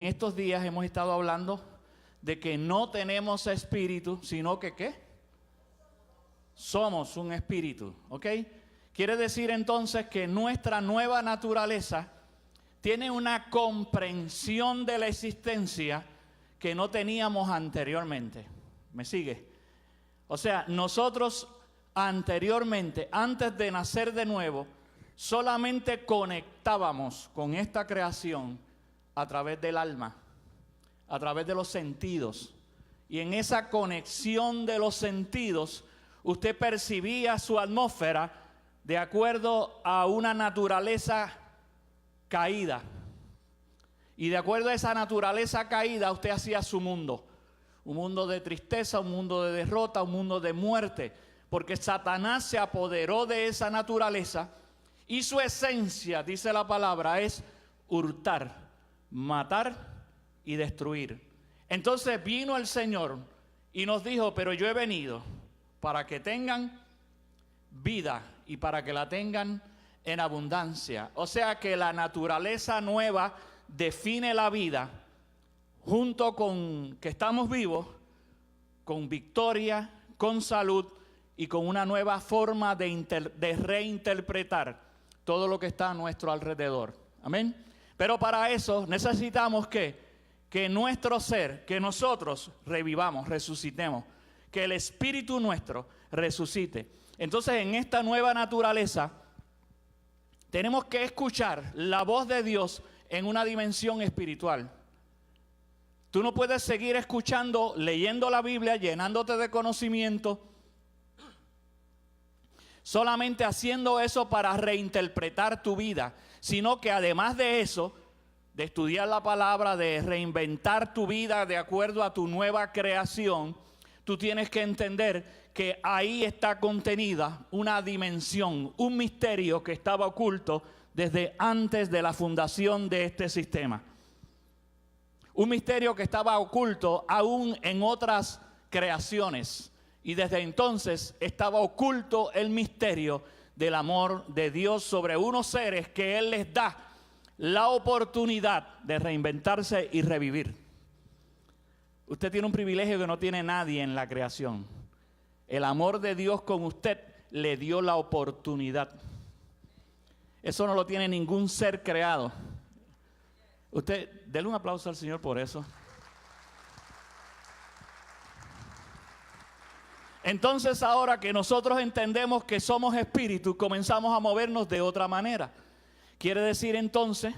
En estos días hemos estado hablando de que no tenemos espíritu, sino que ¿qué? Somos un espíritu, ¿ok? Quiere decir entonces que nuestra nueva naturaleza tiene una comprensión de la existencia que no teníamos anteriormente. ¿Me sigue? O sea, nosotros anteriormente, antes de nacer de nuevo, solamente conectábamos con esta creación a través del alma, a través de los sentidos. Y en esa conexión de los sentidos, usted percibía su atmósfera de acuerdo a una naturaleza caída. Y de acuerdo a esa naturaleza caída, usted hacía su mundo. Un mundo de tristeza, un mundo de derrota, un mundo de muerte. Porque Satanás se apoderó de esa naturaleza y su esencia, dice la palabra, es hurtar, matar y destruir. Entonces vino el Señor y nos dijo, pero yo he venido para que tengan vida y para que la tengan en abundancia. O sea que la naturaleza nueva define la vida junto con que estamos vivos, con victoria, con salud y con una nueva forma de reinterpretar todo lo que está a nuestro alrededor. Amén. Pero para eso necesitamos que nuestro ser, que nosotros revivamos, resucitemos, que el espíritu nuestro resucite. Entonces en esta nueva naturaleza tenemos que escuchar la voz de Dios en una dimensión espiritual. Tú no puedes seguir escuchando, leyendo la Biblia, llenándote de conocimiento, solamente haciendo eso para reinterpretar tu vida, sino que además de eso, de estudiar la palabra, de reinventar tu vida de acuerdo a tu nueva creación, tú tienes que entender que ahí está contenida una dimensión, un misterio que estaba oculto desde antes de la fundación de este sistema. Un misterio que estaba oculto aún en otras creaciones. Y desde entonces estaba oculto el misterio del amor de Dios sobre unos seres que Él les da la oportunidad de reinventarse y revivir. Usted tiene un privilegio que no tiene nadie en la creación. El amor de Dios con usted le dio la oportunidad. Eso no lo tiene ningún ser creado. Usted, denle un aplauso al Señor por eso. Entonces ahora que nosotros entendemos que somos espíritu, comenzamos a movernos de otra manera. Quiere decir entonces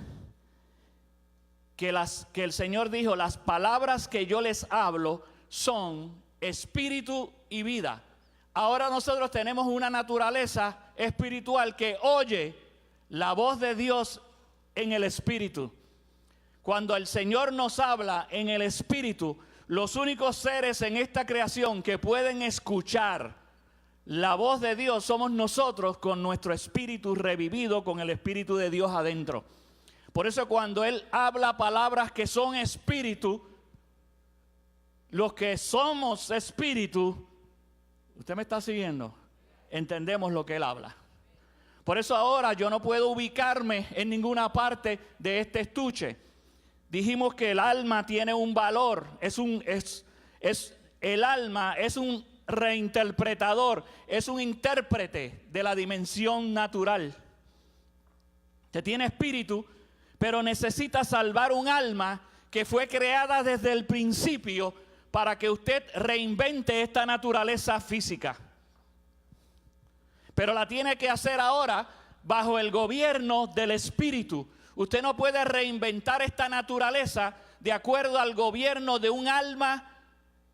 que el Señor dijo, las palabras que yo les hablo son espíritu y vida. Ahora nosotros tenemos una naturaleza espiritual que oye la voz de Dios en el espíritu. Cuando el Señor nos habla en el espíritu, los únicos seres en esta creación que pueden escuchar la voz de Dios somos nosotros con nuestro espíritu revivido, con el espíritu de Dios adentro. Por eso cuando Él habla palabras que son espíritu, los que somos espíritu, ¿usted me está siguiendo? Entendemos lo que Él habla. Por eso ahora yo no puedo ubicarme en ninguna parte de este estuche. Dijimos que el alma tiene un valor, el alma es un reinterpretador, es un intérprete de la dimensión natural. Usted tiene espíritu, pero necesita salvar un alma que fue creada desde el principio para que usted reinvente esta naturaleza física. Pero la tiene que hacer ahora bajo el gobierno del espíritu. Usted no puede reinventar esta naturaleza de acuerdo al gobierno de un alma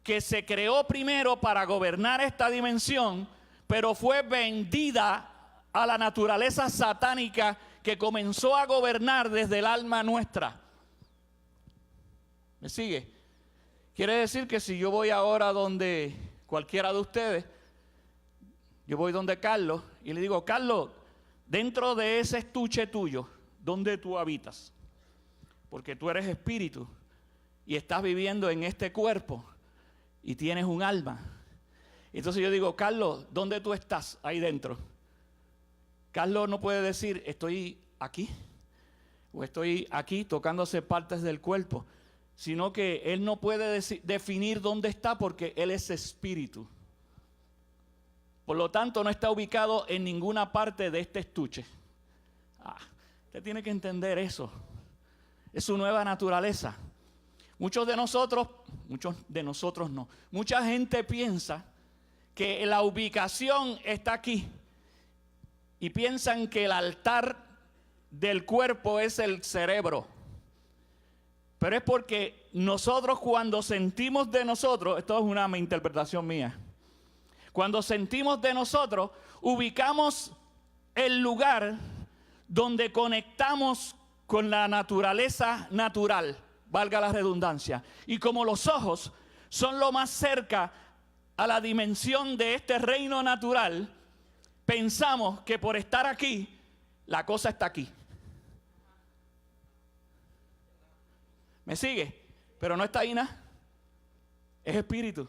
que se creó primero para gobernar esta dimensión, pero fue vendida a la naturaleza satánica que comenzó a gobernar desde el alma nuestra. ¿Me sigue? Quiere decir que si yo voy ahora donde cualquiera de ustedes, yo voy donde Carlos y le digo, Carlos, dentro de ese estuche tuyo, ¿dónde tú habitas? Porque tú eres espíritu y estás viviendo en este cuerpo y tienes un alma. Entonces yo digo, Carlos, ¿dónde tú estás ahí dentro? Carlos no puede decir, estoy aquí. o estoy aquí tocándose partes del cuerpo, sino que Él no puede definir dónde está porque Él es espíritu. Por lo tanto, no está ubicado en ninguna parte de este estuche. Usted tiene que entender eso. Es su nueva naturaleza. Mucha gente piensa que la ubicación está aquí y piensan que el altar del cuerpo es el cerebro. Pero es porque nosotros, cuando sentimos de nosotros, esto es una interpretación mía, cuando sentimos de nosotros, ubicamos el lugar donde conectamos con la naturaleza natural, valga la redundancia. Y como los ojos son lo más cerca a la dimensión de este reino natural, pensamos que por estar aquí, la cosa está aquí. ¿Me sigue? Pero no está ahí nada. Es espíritu.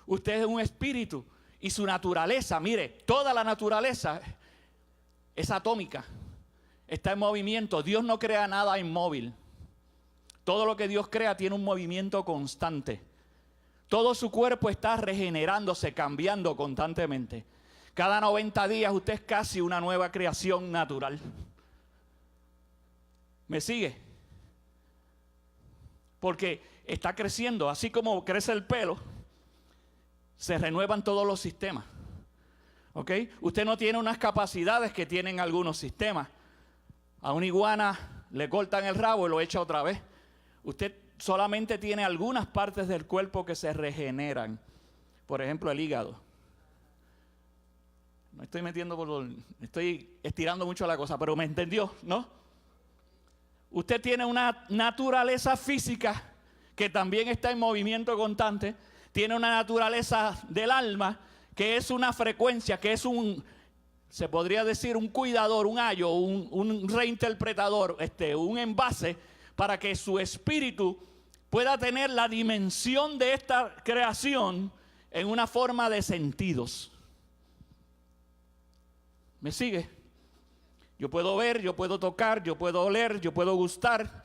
Usted es un espíritu. Y su naturaleza, mire, toda la naturaleza es atómica. Está en movimiento. Dios no crea nada inmóvil. Todo lo que Dios crea tiene un movimiento constante. Todo su cuerpo está regenerándose, cambiando constantemente. Cada 90 días usted es casi una nueva creación natural. ¿Me sigue? Porque está creciendo, así como crece el pelo, se renuevan todos los sistemas. ¿Ok? Usted no tiene unas capacidades que tienen algunos sistemas. A una iguana le cortan el rabo y lo echa otra vez. Usted solamente tiene algunas partes del cuerpo que se regeneran. Por ejemplo, el hígado. No estoy estoy estirando mucho la cosa, pero me entendió, ¿no? Usted tiene una naturaleza física que también está en movimiento constante. Tiene una naturaleza del alma que es una frecuencia, que es se podría decir un cuidador, un ayo, un reinterpretador, un envase para que su espíritu pueda tener la dimensión de esta creación en una forma de sentidos. ¿Me sigue? Yo puedo ver, yo puedo tocar, yo puedo oler, yo puedo gustar.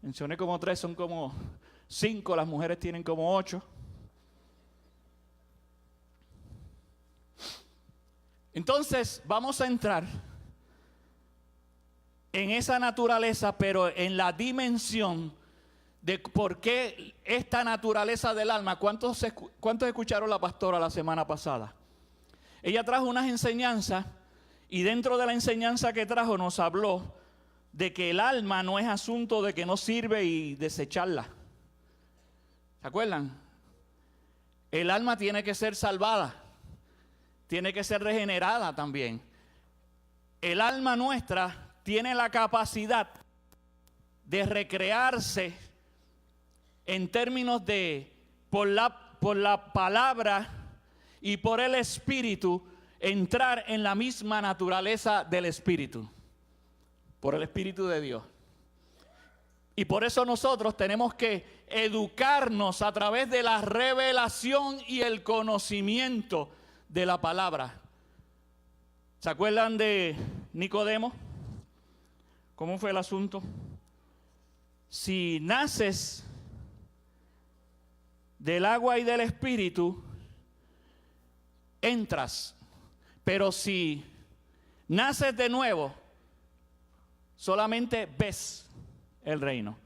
Mencioné como 3, son como 5, las mujeres tienen como 8. Entonces vamos a entrar en esa naturaleza, pero en la dimensión de por qué esta naturaleza del alma. ¿Cuántos escucharon la pastora la semana pasada? Ella trajo unas enseñanzas y dentro de la enseñanza que trajo nos habló de que el alma no es asunto de que no sirve y desecharla. ¿Se acuerdan? El alma tiene que ser salvada, tiene que ser regenerada también. El alma nuestra tiene la capacidad de recrearse en términos de por la palabra y por el espíritu, entrar en la misma naturaleza del espíritu, por el espíritu de Dios. Y por eso nosotros tenemos que educarnos a través de la revelación y el conocimiento de la palabra. ¿Se acuerdan de Nicodemo? ¿Cómo fue el asunto? Si naces del agua y del espíritu, entras. Pero si naces de nuevo, solamente ves el reino.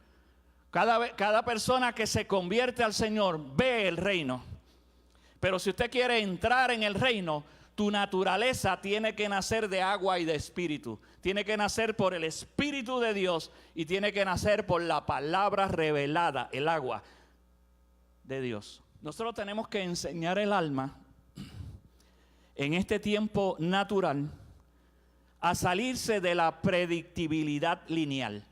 Cada persona que se convierte al Señor ve el reino. Pero si usted quiere entrar en el reino, tu naturaleza tiene que nacer de agua y de espíritu. Tiene que nacer por el Espíritu de Dios y tiene que nacer por la palabra revelada, el agua de Dios. Nosotros tenemos que enseñar el alma en este tiempo natural a salirse de la predictibilidad lineal.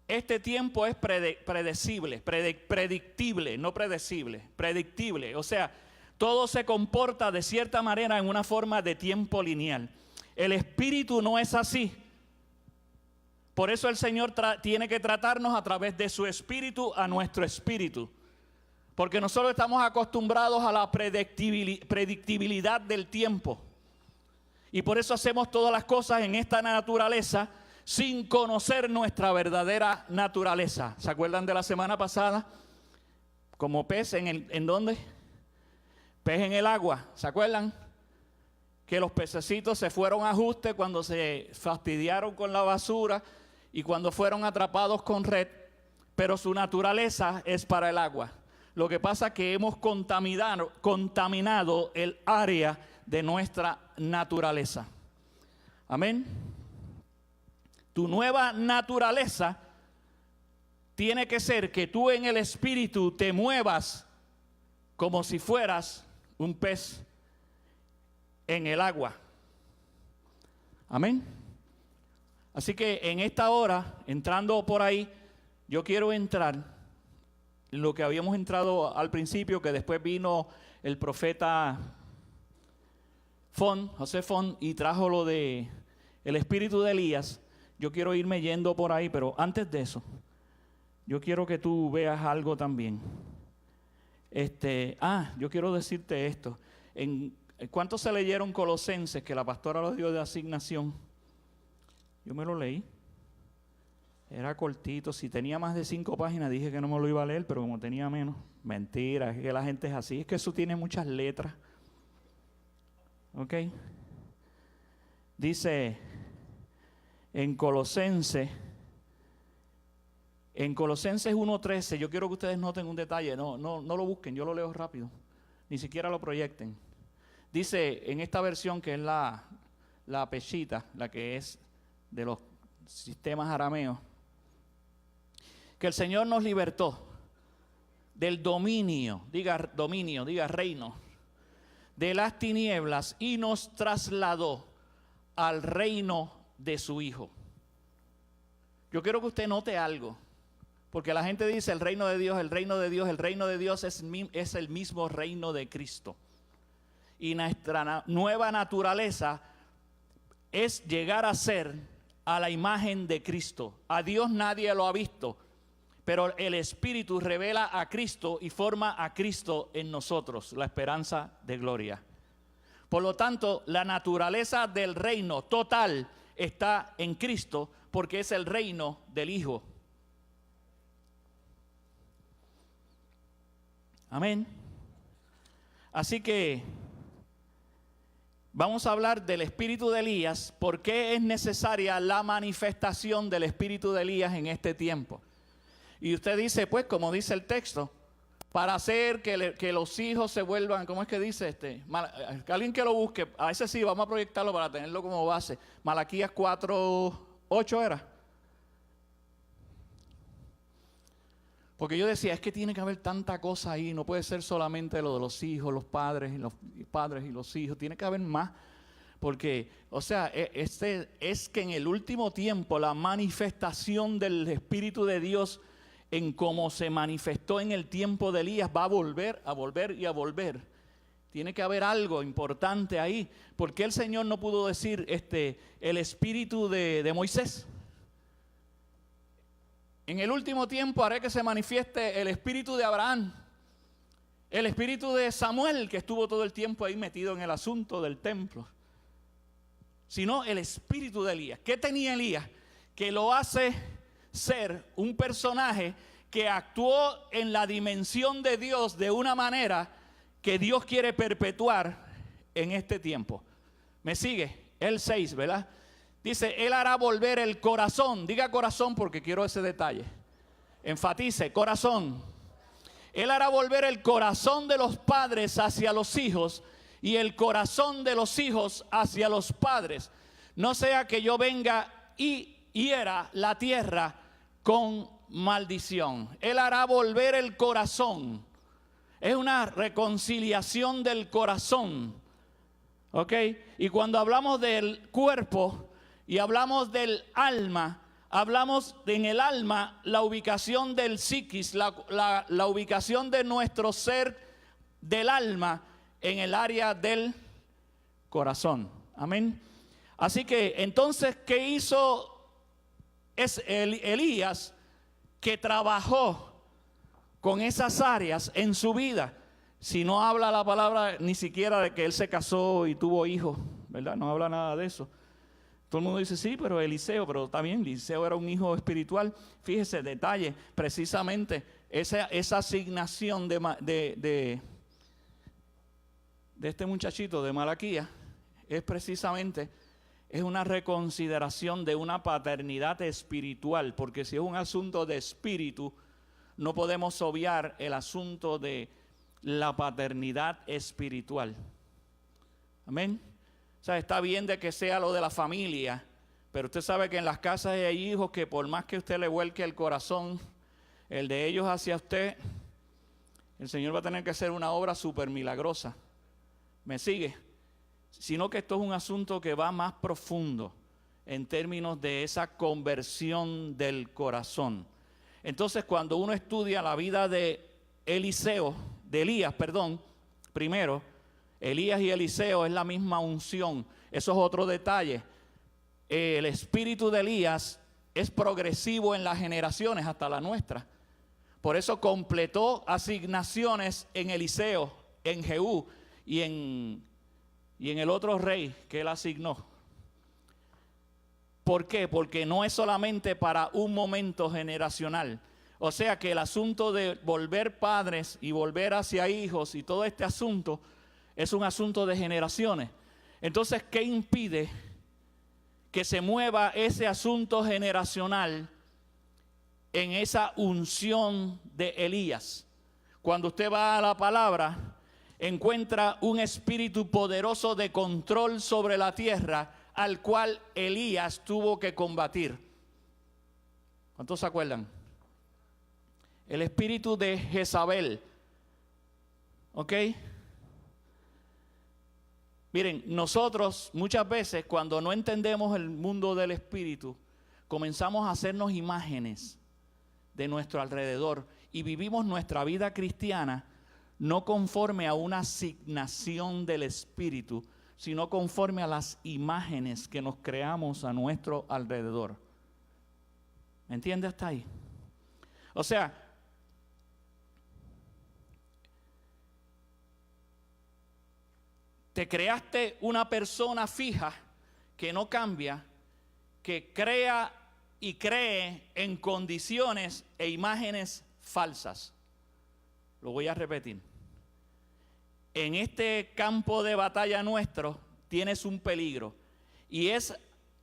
Este tiempo es predecible, predictible, no predecible, predictible. O sea, todo se comporta de cierta manera en una forma de tiempo lineal. El espíritu no es así. Por eso el Señor tiene que tratarnos a través de su espíritu a nuestro espíritu. Porque nosotros estamos acostumbrados a la predictibilidad del tiempo. Y por eso hacemos todas las cosas en esta naturaleza sin conocer nuestra verdadera naturaleza. ¿Se acuerdan de la semana pasada? Como pez ¿en dónde? Pez en el agua. ¿Se acuerdan? Que los pececitos se fueron a ajuste cuando se fastidiaron con la basura y cuando fueron atrapados con red, pero su naturaleza es para el agua. Lo que pasa es que hemos contaminado el área de nuestra naturaleza. Amén. Tu nueva naturaleza tiene que ser que tú en el espíritu te muevas como si fueras un pez en el agua. Amén. Así que en esta hora, entrando por ahí, yo quiero entrar en lo que habíamos entrado al principio, que después vino el profeta José Fon, y trajo lo de el espíritu de Elías. Yo quiero irme yendo por ahí, pero antes de eso, yo quiero que tú veas algo también. Yo quiero decirte esto. ¿Cuántos se leyeron Colosenses, que la pastora lo dio de asignación? Yo me lo leí. Era cortito. Si tenía más de 5 páginas, dije que no me lo iba a leer, pero como tenía menos, mentira, es que la gente es así. Es que eso tiene muchas letras. ¿Ok? Dice en Colosenses 1:13, yo quiero que ustedes noten un detalle, no lo busquen, yo lo leo rápido, ni siquiera lo proyecten. Dice en esta versión, que es la Peshita, la que es de los sistemas arameos, que el Señor nos libertó del dominio, diga reino, de las tinieblas, y nos trasladó al reino de su Hijo. Yo quiero que usted note algo, porque la gente dice el reino de Dios, el reino de Dios. El reino de Dios es el mismo reino de Cristo. Y nuestra nueva naturaleza es llegar a ser a la imagen de Cristo. A Dios nadie lo ha visto, pero el Espíritu revela a Cristo y forma a Cristo en nosotros, la esperanza de gloria. Por lo tanto, la naturaleza del reino total está en Cristo, porque es el reino del Hijo. Amén. Así que vamos a hablar del espíritu de Elías. ¿Por qué es necesaria la manifestación del espíritu de Elías en este tiempo? Y usted dice, pues, como dice el texto, para hacer que los hijos se vuelvan, ¿cómo es que dice alguien que lo busque? A ese sí, vamos a proyectarlo para tenerlo como base. Malaquías 4:8 era. Porque yo decía, es que tiene que haber tanta cosa ahí, no puede ser solamente lo de los hijos, los padres y los hijos, tiene que haber más. Porque, o sea, es que en el último tiempo la manifestación del Espíritu de Dios, en cómo se manifestó en el tiempo de Elías, va a volver y a volver. Tiene que haber algo importante ahí. ¿Por qué el Señor no pudo decir el espíritu de Moisés? En el último tiempo haré que se manifieste el espíritu de Abraham, el espíritu de Samuel, que estuvo todo el tiempo ahí metido en el asunto del templo, sino el espíritu de Elías. ¿Qué tenía Elías? Que lo hace ser un personaje que actuó en la dimensión de Dios de una manera que Dios quiere perpetuar en este tiempo. ¿Me sigue? El 6, ¿verdad? Dice, Él hará volver el corazón. Diga corazón porque quiero ese detalle. Enfatice, corazón. Él hará volver el corazón de los padres hacia los hijos y el corazón de los hijos hacia los padres. No sea que yo venga y hiera la tierra con maldición. Él hará volver el corazón. Es una reconciliación del corazón. ¿Ok? Y cuando hablamos del cuerpo y hablamos del alma, hablamos en el alma la ubicación del psiquis, la ubicación de nuestro ser del alma en el área del corazón. Amén. Así que entonces, ¿qué hizo Elías? Que trabajó con esas áreas en su vida. Si no habla la palabra ni siquiera de que él se casó y tuvo hijos, ¿verdad? No habla nada de eso. Todo el mundo dice, sí, pero Eliseo, pero también Eliseo era un hijo espiritual. Fíjese, detalle, precisamente esa asignación de este muchachito de Malaquías es precisamente, es una reconsideración de una paternidad espiritual, porque si es un asunto de espíritu, no podemos obviar el asunto de la paternidad espiritual. Amén. O sea, está bien de que sea lo de la familia, pero usted sabe que en las casas hay hijos que por más que usted le vuelque el corazón, el de ellos hacia usted, el Señor va a tener que hacer una obra súper milagrosa. ¿Me sigue? Sino que esto es un asunto que va más profundo en términos de esa conversión del corazón. Entonces, cuando uno estudia la vida de Elías, primero, Elías y Eliseo es la misma unción. Eso es otro detalle. El espíritu de Elías es progresivo en las generaciones hasta la nuestra. Por eso completó asignaciones en Eliseo, en Jehú y en el otro rey que él asignó. ¿Por qué? Porque no es solamente para un momento generacional. O sea que el asunto de volver padres y volver hacia hijos y todo este asunto es un asunto de generaciones. Entonces, ¿qué impide que se mueva ese asunto generacional en esa unción de Elías? Cuando usted va a la palabra, encuentra un espíritu poderoso de control sobre la tierra al cual Elías tuvo que combatir. ¿Cuántos se acuerdan? El espíritu de Jezabel. ¿Ok? Miren, nosotros muchas veces cuando no entendemos el mundo del espíritu, comenzamos a hacernos imágenes de nuestro alrededor y vivimos nuestra vida cristiana no conforme a una asignación del espíritu, sino conforme a las imágenes que nos creamos a nuestro alrededor. ¿Me entiende hasta ahí? O sea, te creaste una persona fija que no cambia, que crea y cree en condiciones e imágenes falsas. Lo voy a repetir. En este campo de batalla nuestro tienes un peligro y es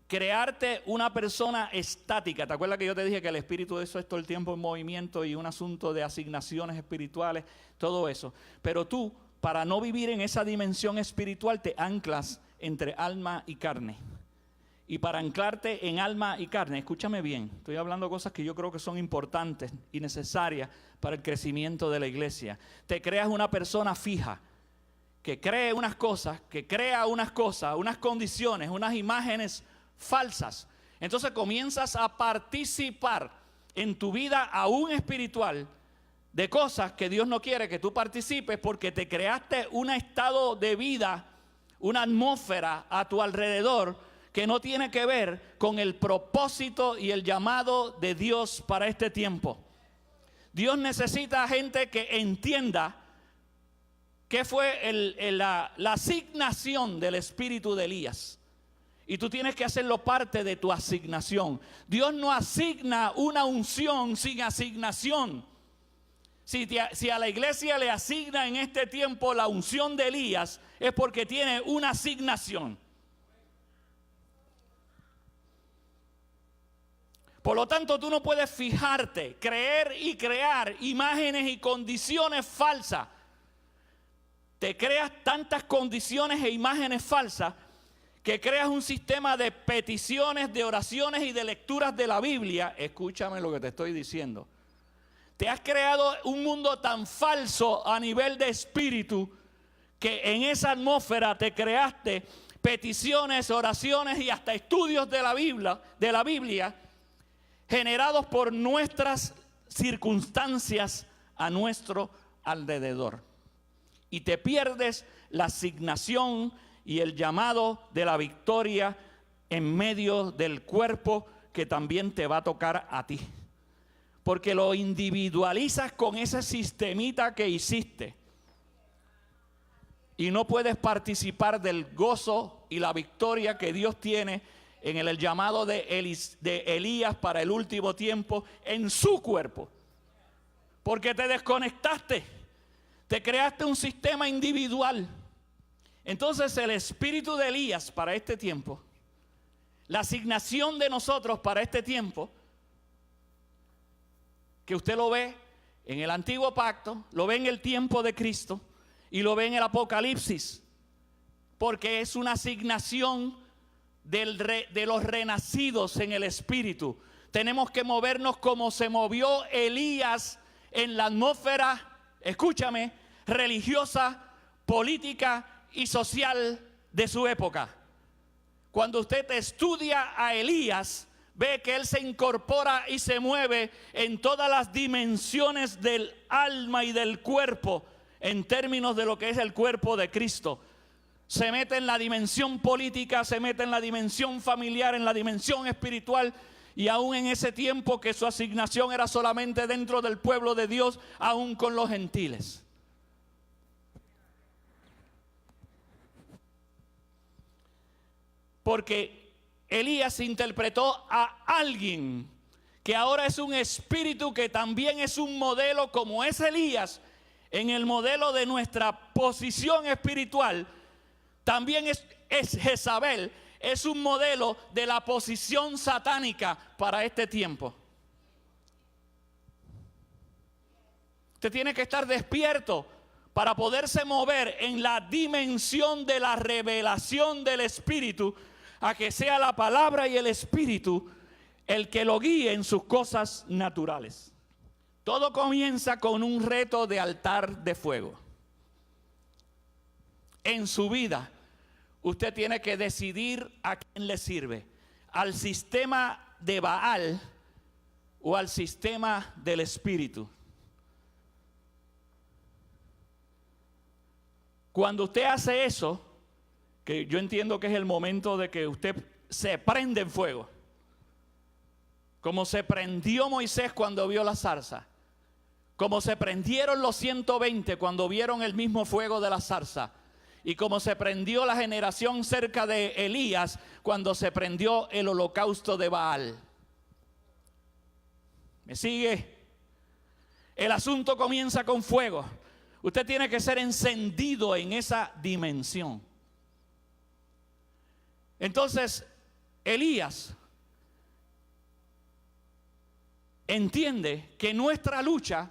crearte una persona estática. ¿Te acuerdas que yo te dije que el espíritu de eso es todo el tiempo en movimiento y un asunto de asignaciones espirituales, todo eso? Pero tú, para no vivir en esa dimensión espiritual, te anclas entre alma y carne. Y para anclarte en alma y carne, escúchame bien, estoy hablando de cosas que yo creo que son importantes y necesarias para el crecimiento de la iglesia. Te creas una persona fija, que cree unas cosas, que crea unas cosas, unas condiciones, unas imágenes falsas. Entonces comienzas a participar en tu vida aún espiritual de cosas que Dios no quiere que tú participes, porque te creaste un estado de vida, una atmósfera a tu alrededor que no tiene que ver con el propósito y el llamado de Dios para este tiempo. Dios necesita gente que entienda qué fue la asignación del espíritu de Elías. Y tú tienes que hacerlo parte de tu asignación. Dios no asigna una unción sin asignación. Si a la iglesia le asigna en este tiempo la unción de Elías, es porque tiene una asignación. Por lo tanto, tú no puedes fijarte, creer y crear imágenes y condiciones falsas. Te creas tantas condiciones e imágenes falsas que creas un sistema de peticiones, de oraciones y de lecturas de la Biblia. Escúchame lo que te estoy diciendo. Te has creado un mundo tan falso a nivel de espíritu que en esa atmósfera te creaste peticiones, oraciones y hasta estudios de la Biblia generados por nuestras circunstancias a nuestro alrededor. Y te pierdes la asignación y el llamado de la victoria en medio del cuerpo que también te va a tocar a ti. Porque lo individualizas con ese sistemita que hiciste. y no puedes participar del gozo y la victoria que Dios tiene en el llamado de Elías para el último tiempo en su cuerpo. Porque te desconectaste, te creaste un sistema individual. Entonces el espíritu de Elías para este tiempo, la asignación de nosotros para este tiempo, que usted lo ve en el antiguo pacto, lo ve en el tiempo de Cristo y lo ve en el Apocalipsis, porque es una asignación de los renacidos en el espíritu. Tenemos que movernos como se movió Elías en la atmósfera, escúchame, religiosa, política y social de su época. Cuando usted estudia a Elías, ve que él se incorpora y se mueve en todas las dimensiones del alma y del cuerpo, en términos de lo que es el cuerpo de Cristo. Se mete en la dimensión política, se mete en la dimensión familiar, en la dimensión espiritual, y aún en ese tiempo que su asignación era solamente dentro del pueblo de Dios, aún con los gentiles. Porque Elías interpretó a alguien que ahora es un espíritu que también es un modelo, como es Elías, en el modelo de nuestra posición espiritual. También es Jezabel, es un modelo de la posición satánica para este tiempo. Usted tiene que estar despierto para poderse mover en la dimensión de la revelación del Espíritu, a que sea la palabra y el Espíritu el que lo guíe en sus cosas naturales. Todo comienza con un reto de altar de fuego. En su vida, usted tiene que decidir a quién le sirve: al sistema de Baal o al sistema del Espíritu. Cuando usted hace eso, que yo entiendo que es el momento de que usted se prende en fuego, como se prendió Moisés cuando vio la zarza, como se prendieron los 120 cuando vieron el mismo fuego de la zarza, y como se prendió la generación cerca de Elías cuando se prendió el holocausto de Baal. ¿Me sigue? El asunto comienza con fuego. Usted tiene que ser encendido en esa dimensión. Entonces, Elías entiende que nuestra lucha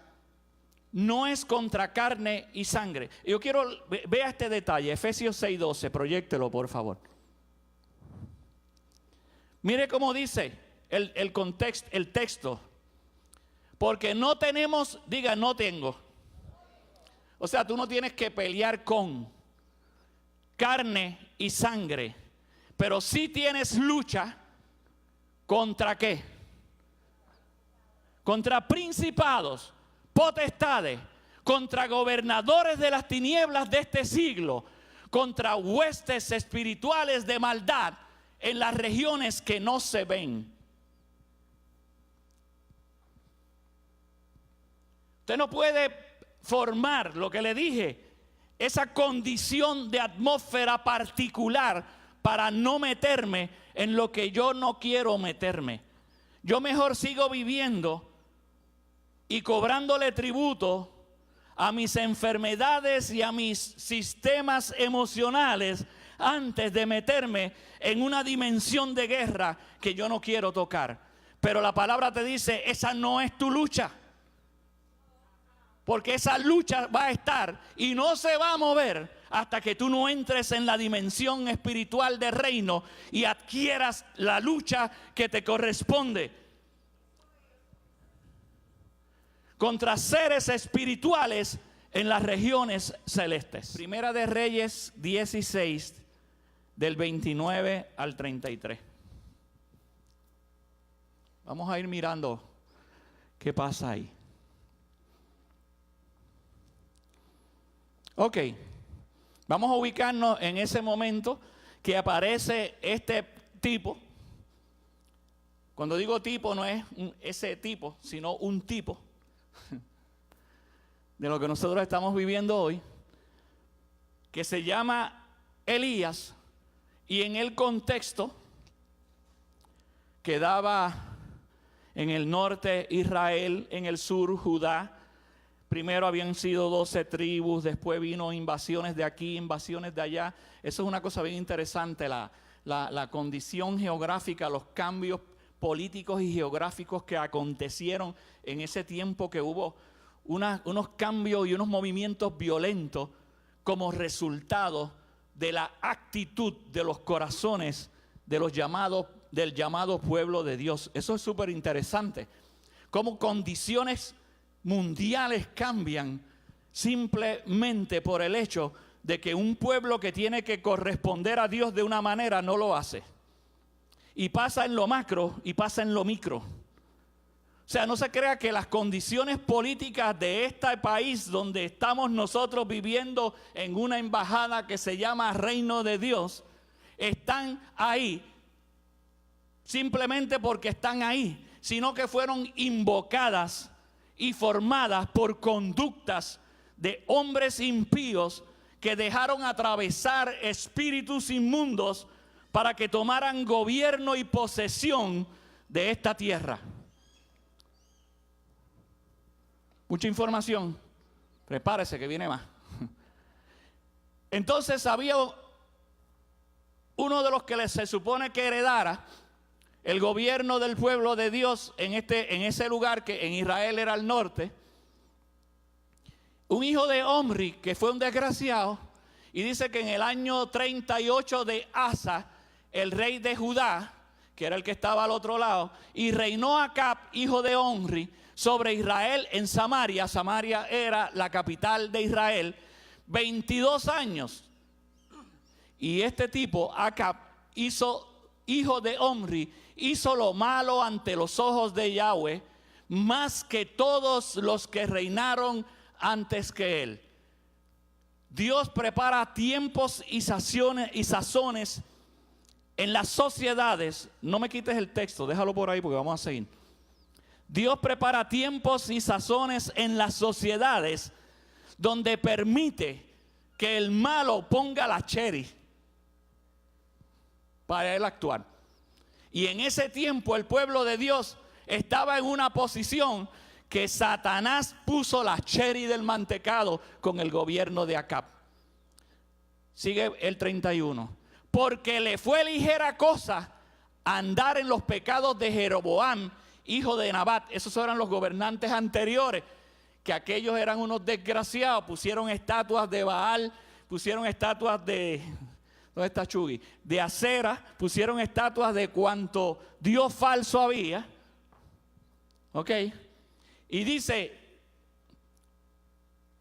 no es contra carne y sangre. Yo quiero, vea este detalle, Efesios 6:12, proyéctelo por favor. Mire cómo dice el contexto, el texto. Porque no tenemos, diga no tengo. O sea, tú no tienes que pelear con carne y sangre, pero sí tienes lucha contra ¿qué? Contra principados, potestades, contra gobernadores de las tinieblas de este siglo, contra huestes espirituales de maldad en las regiones que no se ven. Usted no puede formar, lo que le dije, esa condición de atmósfera particular para no meterme en lo que yo no quiero meterme. Yo mejor sigo viviendo y cobrándole tributo a mis enfermedades y a mis sistemas emocionales antes de meterme en una dimensión de guerra que yo no quiero tocar. Pero la palabra te dice, esa no es tu lucha. Porque esa lucha va a estar y no se va a mover hasta que tú no entres en la dimensión espiritual del reino y adquieras la lucha que te corresponde contra seres espirituales en las regiones celestes. Primera de Reyes 16, del 29 al 33. Vamos a ir mirando qué pasa ahí. Ok, vamos a ubicarnos en ese momento que aparece este tipo. Cuando digo tipo, no es ese tipo, sino un tipo de lo que nosotros estamos viviendo hoy. que se llama Elías, y en el contexto quedaba en el norte Israel, en el sur Judá. Primero habían sido 12 tribus, después vino invasiones de aquí, invasiones de allá. Eso es una cosa bien interesante, la condición geográfica, los cambios políticos y geográficos que acontecieron en ese tiempo, que hubo unos cambios y unos movimientos violentos como resultado de la actitud de los corazones de los del llamado pueblo de Dios. Eso es súper interesante, cómo condiciones mundiales cambian simplemente por el hecho de que un pueblo que tiene que corresponder a Dios de una manera no lo hace. Y pasa en lo macro y pasa en lo micro. O sea, no se crea que las condiciones políticas de este país donde estamos nosotros viviendo en una embajada que se llama Reino de Dios, están ahí simplemente porque están ahí, sino que fueron invocadas y formadas por conductas de hombres impíos que dejaron atravesar espíritus inmundos para que tomaran gobierno y posesión de esta tierra. Mucha información, prepárese que viene más. Entonces había uno de los que se supone que heredara el gobierno del pueblo de Dios en ese lugar que en Israel era al norte, un hijo de Omri que fue un desgraciado, y dice que en el año 38 de Asa, el rey de Judá, que era el que estaba al otro lado, y reinó Acab, hijo de Omri, sobre Israel en Samaria. Samaria era la capital de Israel, 22 años. Y este tipo, Acab, hijo de Omri, hizo lo malo ante los ojos de Yahweh, más que todos los que reinaron antes que él. Dios prepara tiempos y sazones en las sociedades. No me quites el texto, déjalo por ahí porque vamos a seguir. Dios prepara tiempos y sazones en las sociedades donde permite que el malo ponga la cherry para él actuar. Y en ese tiempo el pueblo de Dios estaba en una posición que Satanás puso la cherry del mantecado con el gobierno de Acab. Sigue el 31. Porque le fue ligera cosa andar en los pecados de Jeroboam, hijo de Nabat. Esos eran los gobernantes anteriores, que aquellos eran unos desgraciados. Pusieron estatuas de Baal, pusieron estatuas de... ¿dónde está Chugui? De Acera, pusieron estatuas de cuanto Dios falso había. Ok. Y dice,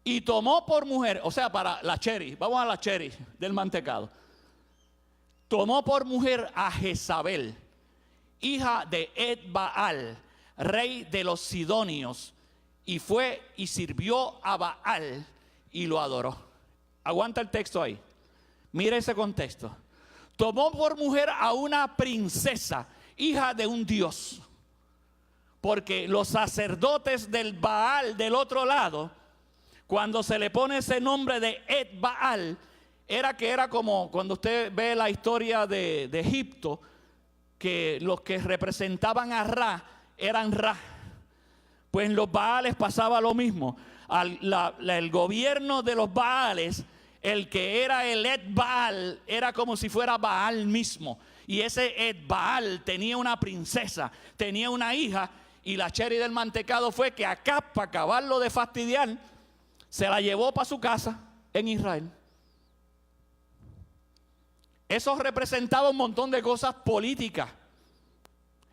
y tomó por mujer, o sea, para la cherry, vamos a la cherry del mantecado. Tomó por mujer a Jezabel, hija de Ed-Baal, rey de los Sidonios, y fue y sirvió a Baal y lo adoró. Aguanta el texto ahí. Mira ese contexto. Tomó por mujer a una princesa, hija de un dios. Porque los sacerdotes del Baal del otro lado, cuando se le pone ese nombre de Ed-Baal, era como cuando usted ve la historia de Egipto, que los que representaban a Ra eran Ra. Pues en los Baales pasaba lo mismo. El gobierno de los Baales, el que era el Ed-Baal, era como si fuera Baal mismo. Y ese Ed-Baal tenía una princesa, tenía una hija. Y la cherry del mantecado fue que Acab, para acabarlo de fastidiar, se la llevó para su casa en Israel. Eso representaba un montón de cosas políticas.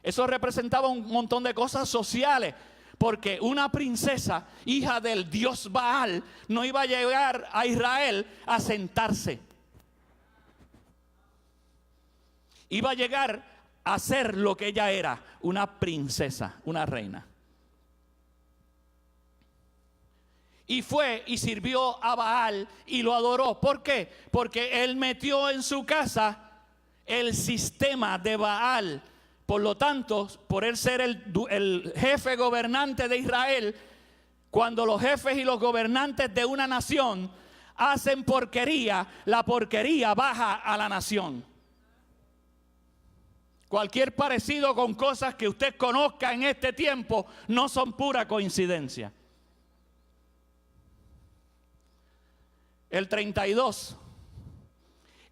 Eso representaba un montón de cosas sociales. Porque una princesa, hija del dios Baal, no iba a llegar a Israel a sentarse. Iba a llegar a ser lo que ella era, una princesa, una reina. Y fue y sirvió a Baal y lo adoró. ¿Por qué? Porque él metió en su casa el sistema de Baal. Por lo tanto, por él ser el jefe gobernante de Israel, cuando los jefes y los gobernantes de una nación hacen porquería, la porquería baja a la nación. Cualquier parecido con cosas que usted conozca en este tiempo no son pura coincidencia. El 32.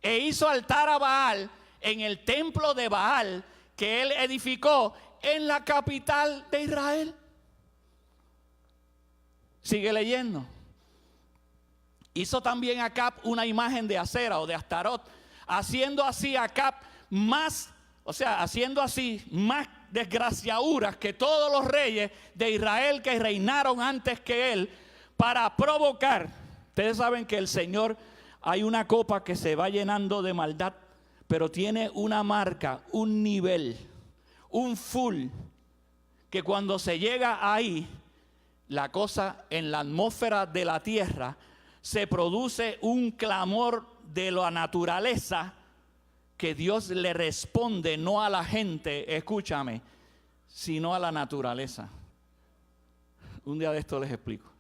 E hizo altar a Baal en el templo de Baal que él edificó en la capital de Israel. Sigue leyendo. Hizo también Acab una imagen de Acera o de Astarot, haciendo así Acab haciendo así más desgraciaduras que todos los reyes de Israel que reinaron antes que él, para provocar. Ustedes saben que el Señor, hay una copa que se va llenando de maldad, pero tiene una marca, un nivel, un full, que cuando se llega ahí, la cosa en la atmósfera de la tierra, se produce un clamor de la naturaleza que Dios le responde no a la gente, escúchame, sino a la naturaleza. Un día de esto les explico.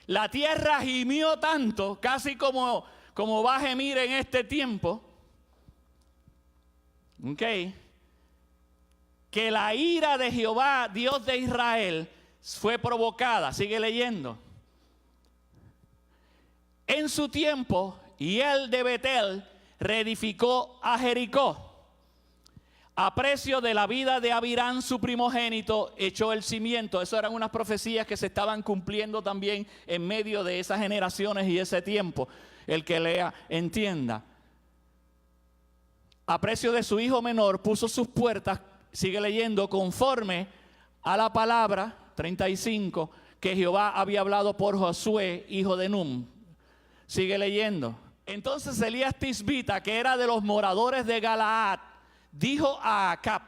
La tierra gimió tanto, casi como va a gemir en este tiempo, que la ira de Jehová, Dios de Israel, fue provocada. Sigue leyendo. En su tiempo, y él de Betel reedificó a Jericó. A precio de la vida de Abirán, su primogénito, echó el cimiento. Eso eran unas profecías que se estaban cumpliendo también en medio de esas generaciones y ese tiempo. El que lea, entienda. A precio de su hijo menor, puso sus puertas, sigue leyendo, conforme a la palabra, 35, que Jehová había hablado por Josué, hijo de Num. Sigue leyendo. Entonces Elías Tisbita, que era de los moradores de Galaad, dijo a Acab: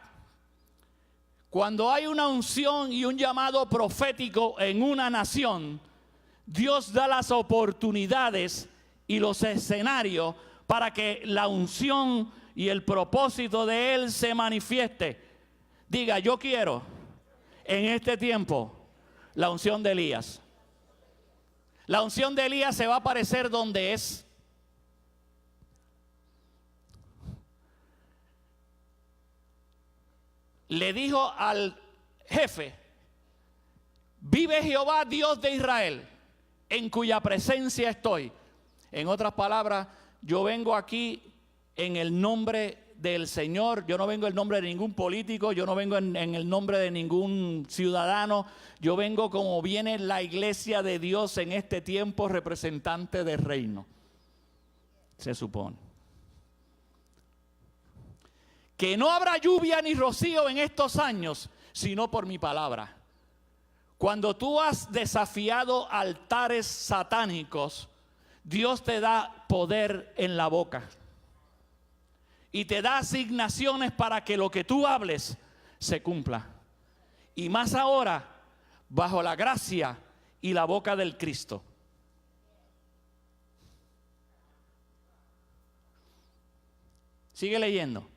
cuando hay una unción y un llamado profético en una nación, Dios da las oportunidades y los escenarios para que la unción y el propósito de él se manifieste. Diga: yo quiero en este tiempo la unción de Elías. La unción de Elías se va a aparecer donde es. Le dijo al jefe: vive Jehová Dios de Israel, en cuya presencia estoy. En otras palabras, yo vengo aquí en el nombre del Señor. Yo no vengo en el nombre de ningún político, yo no vengo en el nombre de ningún ciudadano. Yo vengo como viene la iglesia de Dios en este tiempo, representante del reino, se supone. Que no habrá lluvia ni rocío en estos años, sino por mi palabra. Cuando tú has desafiado altares satánicos, Dios te da poder en la boca. Y te da asignaciones para que lo que tú hables se cumpla. Y más ahora, bajo la gracia y la boca del Cristo. Sigue leyendo.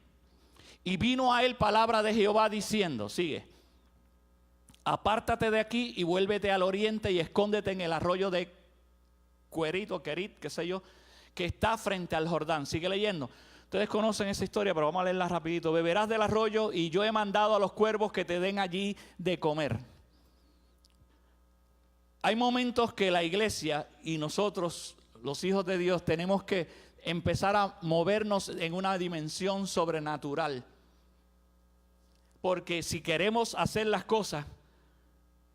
Y vino a él palabra de Jehová diciendo, sigue: apártate de aquí y vuélvete al oriente y escóndete en el arroyo de Querit, qué sé yo, que está frente al Jordán. Sigue leyendo. Ustedes conocen esa historia, pero vamos a leerla rapidito. Beberás del arroyo y yo he mandado a los cuervos que te den allí de comer. Hay momentos que la iglesia y nosotros, los hijos de Dios, tenemos que empezar a movernos en una dimensión sobrenatural. Porque si queremos hacer las cosas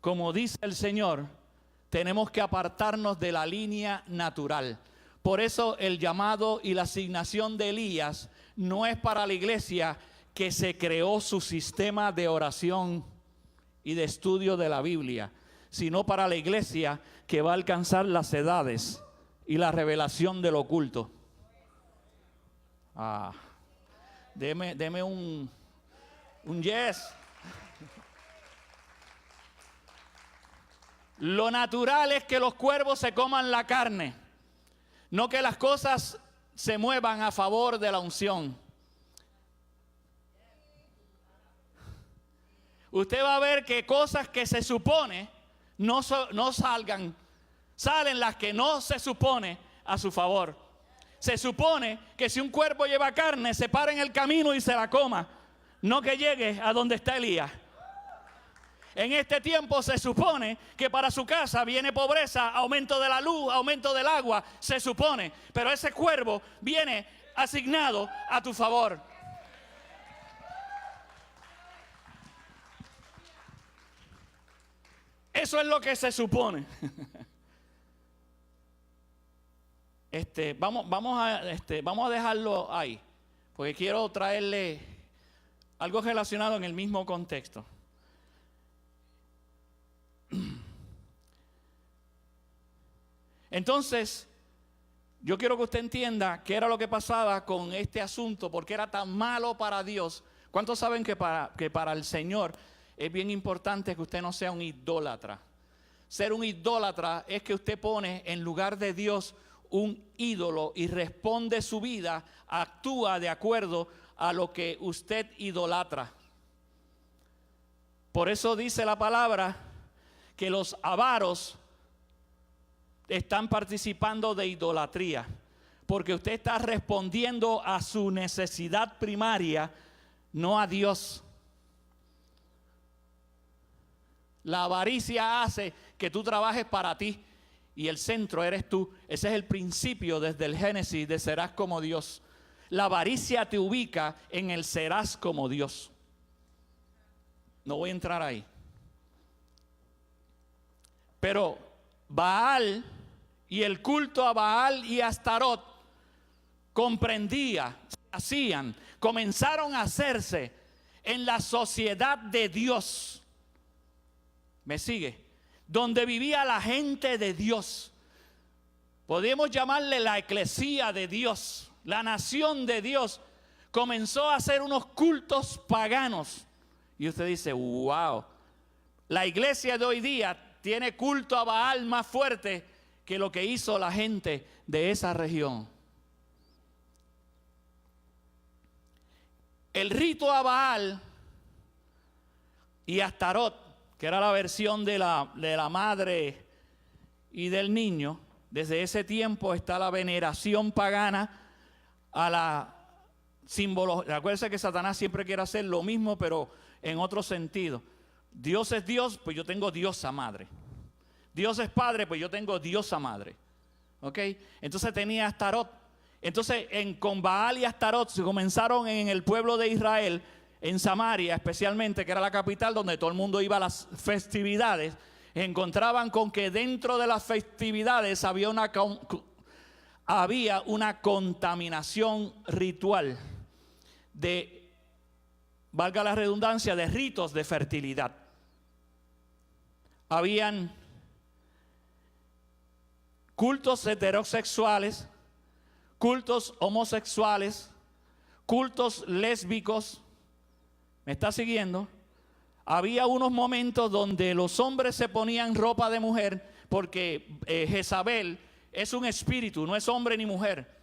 como dice el Señor, tenemos que apartarnos de la línea natural. Por eso el llamado y la asignación de Elías no es para la iglesia que se creó su sistema de oración y de estudio de la Biblia, sino para la iglesia que va a alcanzar las edades y la revelación del oculto. Deme un yes. Lo natural es que los cuervos se coman la carne, no que las cosas se muevan a favor de la unción. Usted va a ver que cosas que se supone no salgan, salen las que no se supone a su favor. Se supone que si un cuervo lleva carne, se para en el camino y se la coma, no que llegue a donde está Elías. En este tiempo se supone que para su casa viene pobreza, aumento de la luz, aumento del agua, se supone. Pero ese cuervo viene asignado a tu favor. Eso es lo que se supone. Vamos a dejarlo ahí, porque quiero traerle algo relacionado en el mismo contexto. Entonces, yo quiero que usted entienda qué era lo que pasaba con este asunto, porque era tan malo para Dios. ¿Cuántos saben que para el Señor es bien importante que usted no sea un idólatra? Ser un idólatra es que usted pone en lugar de Dios un ídolo y responde su vida, actúa de acuerdo a lo que usted idolatra. Por eso dice la palabra que los avaros están participando de idolatría, porque usted está respondiendo a su necesidad primaria, no a Dios. La avaricia hace que tú trabajes para ti y el centro eres tú. Ese es el principio desde el Génesis de serás como Dios. La avaricia te ubica en el serás como Dios. No voy a entrar ahí. Pero Baal y el culto a Baal y Astarot comenzaron a hacerse en la sociedad de Dios. ¿Me sigue? Donde vivía la gente de Dios. Podemos llamarle la eclesía de Dios, la nación de Dios. Comenzó a hacer unos cultos paganos. Y usted dice, wow, la iglesia de hoy día tiene culto a Baal más fuerte que lo que hizo la gente de esa región. El rito a Baal y Astarot, que era la versión de la madre y del niño, desde ese tiempo está la veneración pagana a la símbolo. Acuérdense que Satanás siempre quiere hacer lo mismo, pero en otro sentido. Dios es Dios, pues yo tengo diosa madre. Dios es padre, pues yo tengo diosa madre. ¿Ok? Entonces tenía Astarot. Entonces con Baal y Astarot se comenzaron en el pueblo de Israel, en Samaria especialmente, que era la capital donde todo el mundo iba a las festividades. Encontraban con que dentro de las festividades había una contaminación ritual de, valga la redundancia, de ritos de fertilidad. Habían cultos heterosexuales, cultos homosexuales, cultos lésbicos. ¿Me está siguiendo? Había unos momentos donde los hombres se ponían ropa de mujer, porque Jezabel es un espíritu, no es hombre ni mujer,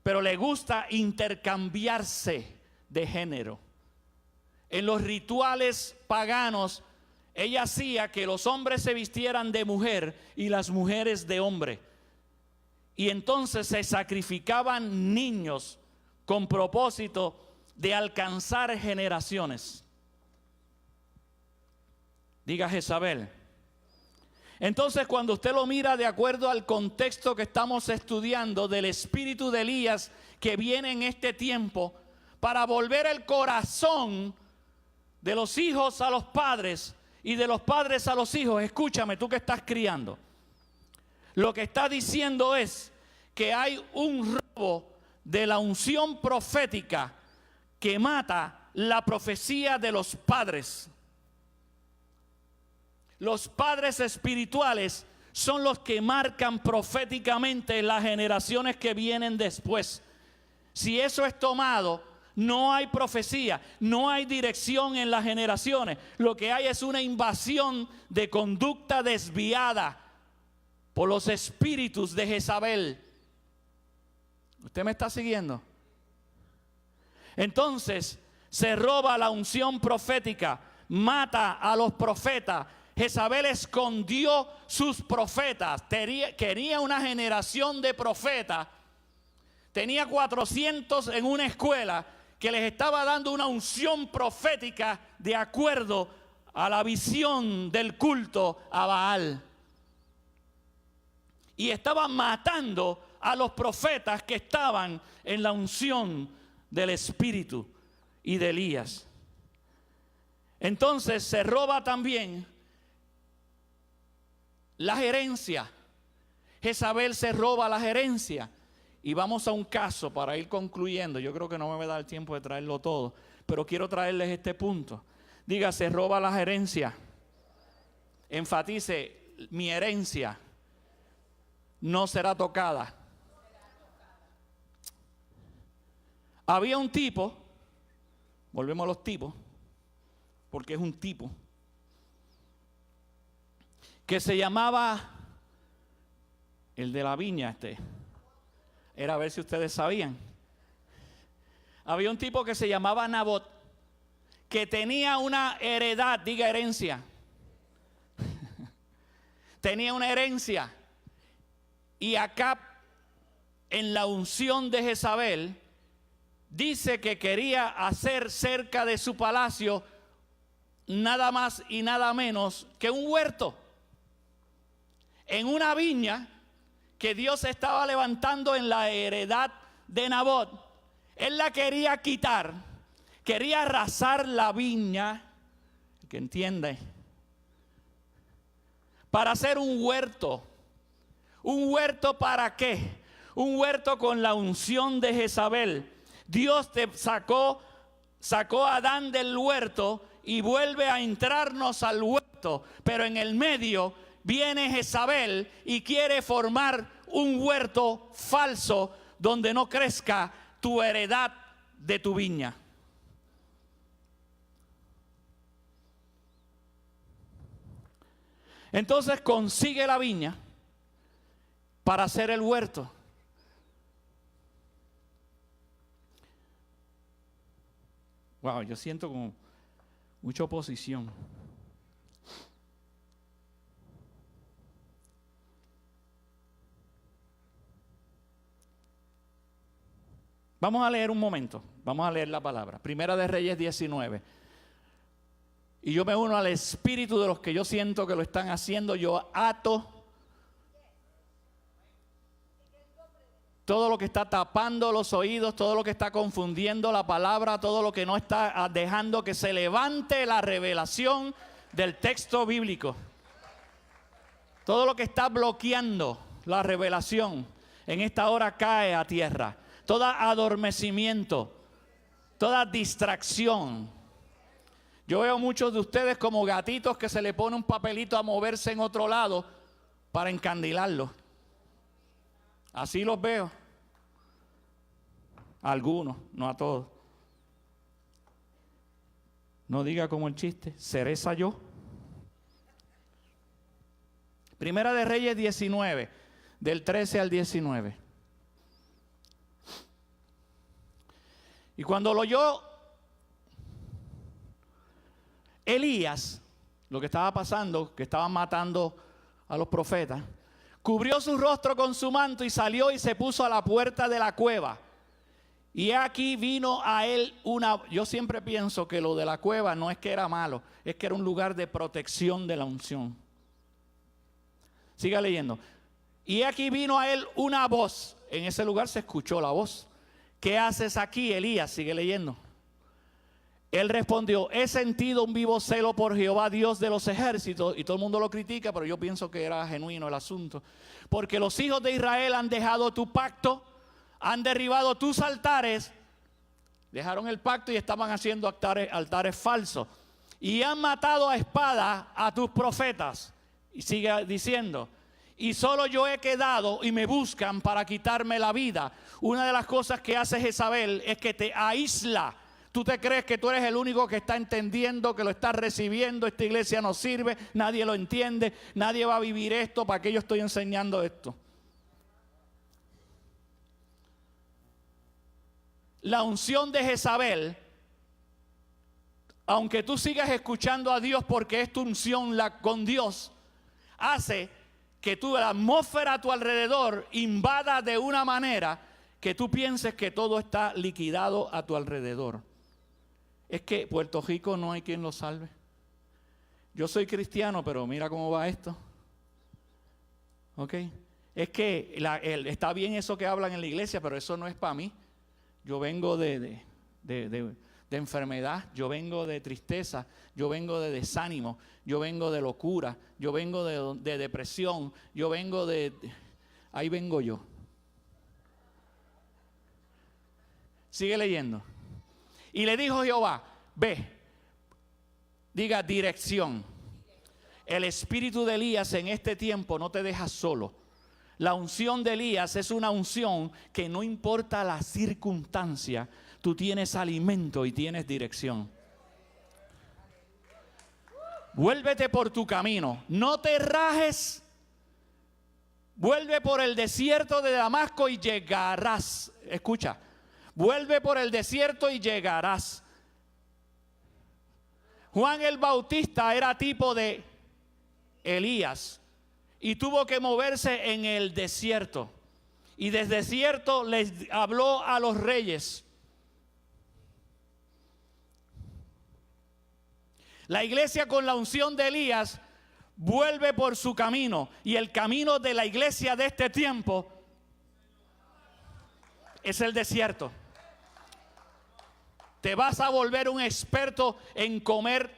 pero le gusta intercambiarse de género. En los rituales paganos, ella hacía que los hombres se vistieran de mujer y las mujeres de hombre. Y entonces se sacrificaban niños con propósito de alcanzar generaciones. Diga Jezabel. Entonces, cuando usted lo mira de acuerdo al contexto que estamos estudiando del espíritu de Elías que viene en este tiempo para volver el corazón de los hijos a los padres y de los padres a los hijos. Escúchame, tú que estás criando. Lo que está diciendo es que hay un robo de la unción profética que mata la profecía de los padres. Los padres espirituales son los que marcan proféticamente las generaciones que vienen después. Si eso es tomado, no hay profecía, no hay dirección en las generaciones. Lo que hay es una invasión de conducta desviada por los espíritus de Jezabel. ¿Usted me está siguiendo? Entonces se roba la unción profética, mata a los profetas, Jezabel escondió sus profetas. Quería una generación de profetas. Tenía 400 en una escuela que les estaba dando una unción profética de acuerdo a la visión del culto a Baal. Y estaba matando a los profetas que estaban en la unción del Espíritu y de Elías. Entonces se roba también la gerencia. Jezabel se roba la gerencia. Y vamos a un caso para ir concluyendo. Yo creo que no me va a dar el tiempo de traerlo todo, pero quiero traerles este punto. Diga, se roba la gerencia. Enfatice, mi herencia no será tocada. Había un tipo, volvemos a los tipos, porque es un tipo, que se llamaba el de la viña Era a ver si ustedes sabían. Había un tipo que se llamaba Nabot, que tenía una heredad, diga herencia. Tenía una herencia. Y acá, en la unción de Jezabel, dice que quería hacer cerca de su palacio nada más y nada menos que un huerto. En una viña que Dios estaba levantando en la heredad de Nabot. Él la quería quitar, quería arrasar la viña, que entiende, para hacer un huerto. ¿Un huerto para qué? Un huerto con la unción de Jezabel. Dios te sacó a Adán del huerto y vuelve a entrarnos al huerto, pero en el medio viene Jezabel y quiere formar un huerto falso donde no crezca tu heredad de tu viña. Entonces consigue la viña para hacer el huerto. Wow, yo siento como mucha oposición. Vamos a leer un momento, vamos a leer la palabra. Primera de Reyes 19. Y yo me uno al espíritu de los que yo siento que lo están haciendo. Yo ato todo lo que está tapando los oídos, todo lo que está confundiendo la palabra, todo lo que no está dejando que se levante la revelación del texto bíblico. Todo lo que está bloqueando la revelación en esta hora cae a tierra. Todo adormecimiento, toda distracción. Yo veo muchos de ustedes como gatitos que se le pone un papelito a moverse en otro lado para encandilarlo. Así los veo. A algunos, no a todos. No diga como el chiste, cereza yo. Primera de Reyes 19, del 13 al 19. Y cuando lo oyó Elías, lo que estaba pasando, que estaban matando a los profetas, cubrió su rostro con su manto y salió y se puso a la puerta de la cueva. Y aquí vino a él yo siempre pienso que lo de la cueva no es que era malo, es que era un lugar de protección de la unción. Siga leyendo. Y aquí vino a él una voz. En ese lugar se escuchó la voz. ¿Qué haces aquí, Elías? Sigue leyendo. Él respondió: he sentido un vivo celo por Jehová, Dios de los ejércitos. Y todo el mundo lo critica, pero yo pienso que era genuino el asunto. Porque los hijos de Israel han dejado tu pacto, han derribado tus altares, dejaron el pacto y estaban haciendo altares falsos. Y han matado a espada a tus profetas. Y sigue diciendo: y solo yo he quedado y me buscan para quitarme la vida. Una de las cosas que hace Jezabel es que te aísla. Tú te crees que tú eres el único que está entendiendo, que lo está recibiendo. Esta iglesia no sirve, nadie lo entiende, nadie va a vivir esto. ¿Para qué yo estoy enseñando esto? La unción de Jezabel aunque tú sigas escuchando a Dios porque es tu unción con Dios, hace que la atmósfera a tu alrededor invada de una manera que tú pienses que todo está liquidado a tu alrededor. Es que Puerto Rico no hay quien lo salve. Yo soy cristiano, pero mira cómo va esto. ¿Ok? Es que está bien eso que hablan en la iglesia, pero eso no es para mí. Yo vengo de enfermedad, yo vengo de tristeza, yo vengo de desánimo, yo vengo de locura, yo vengo de depresión, yo vengo ahí vengo yo. Sigue leyendo. Y le dijo Jehová, ve, diga dirección. El espíritu de Elías en este tiempo no te deja solo. La unción de Elías es una unción que no importa la circunstancia, tú tienes alimento y tienes dirección. Vuélvete por tu camino, no te rajes. Vuelve por el desierto de Damasco y llegarás. Escucha, vuelve por el desierto y llegarás. Juan el Bautista era tipo de Elías y tuvo que moverse en el desierto. Y desde el desierto les habló a los reyes. La iglesia con la unción de Elías vuelve por su camino. Y el camino de la iglesia de este tiempo es el desierto. Te vas a volver un experto en comer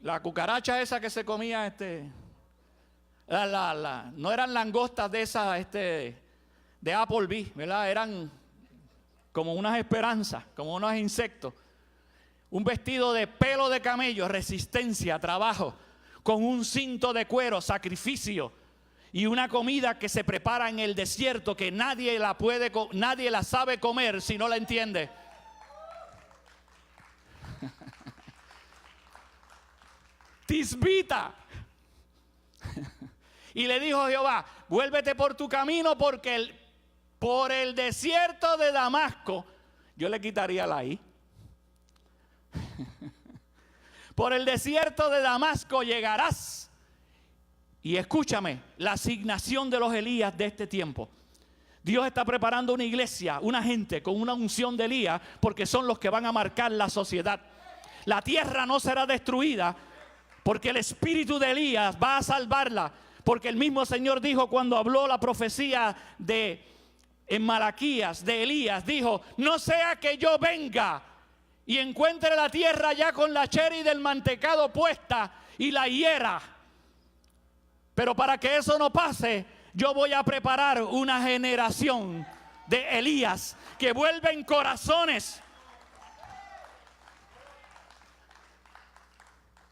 la cucaracha esa que se comía, no eran langostas de esas, de Applebee, ¿verdad? Eran como unas esperanzas, como unos insectos. Un vestido de pelo de camello, resistencia, trabajo, con un cinto de cuero, sacrificio, y una comida que se prepara en el desierto que nadie la sabe comer si no la entiende. Tisbita. Y le dijo Jehová, vuélvete por tu camino porque por el desierto de Damasco, yo le quitaría la I. Por el desierto de Damasco llegarás. Y escúchame, la asignación de los Elías de este tiempo. Dios está preparando una iglesia, una gente con una unción de Elías, porque son los que van a marcar la sociedad. La tierra no será destruida, porque el espíritu de Elías va a salvarla. Porque el mismo Señor dijo cuando habló la profecía en Malaquías de Elías, dijo, no sea que yo venga y encuentre la tierra ya con la cherry del mantecado puesta y la hiera. Pero para que eso no pase, yo voy a preparar una generación de Elías que vuelven corazones.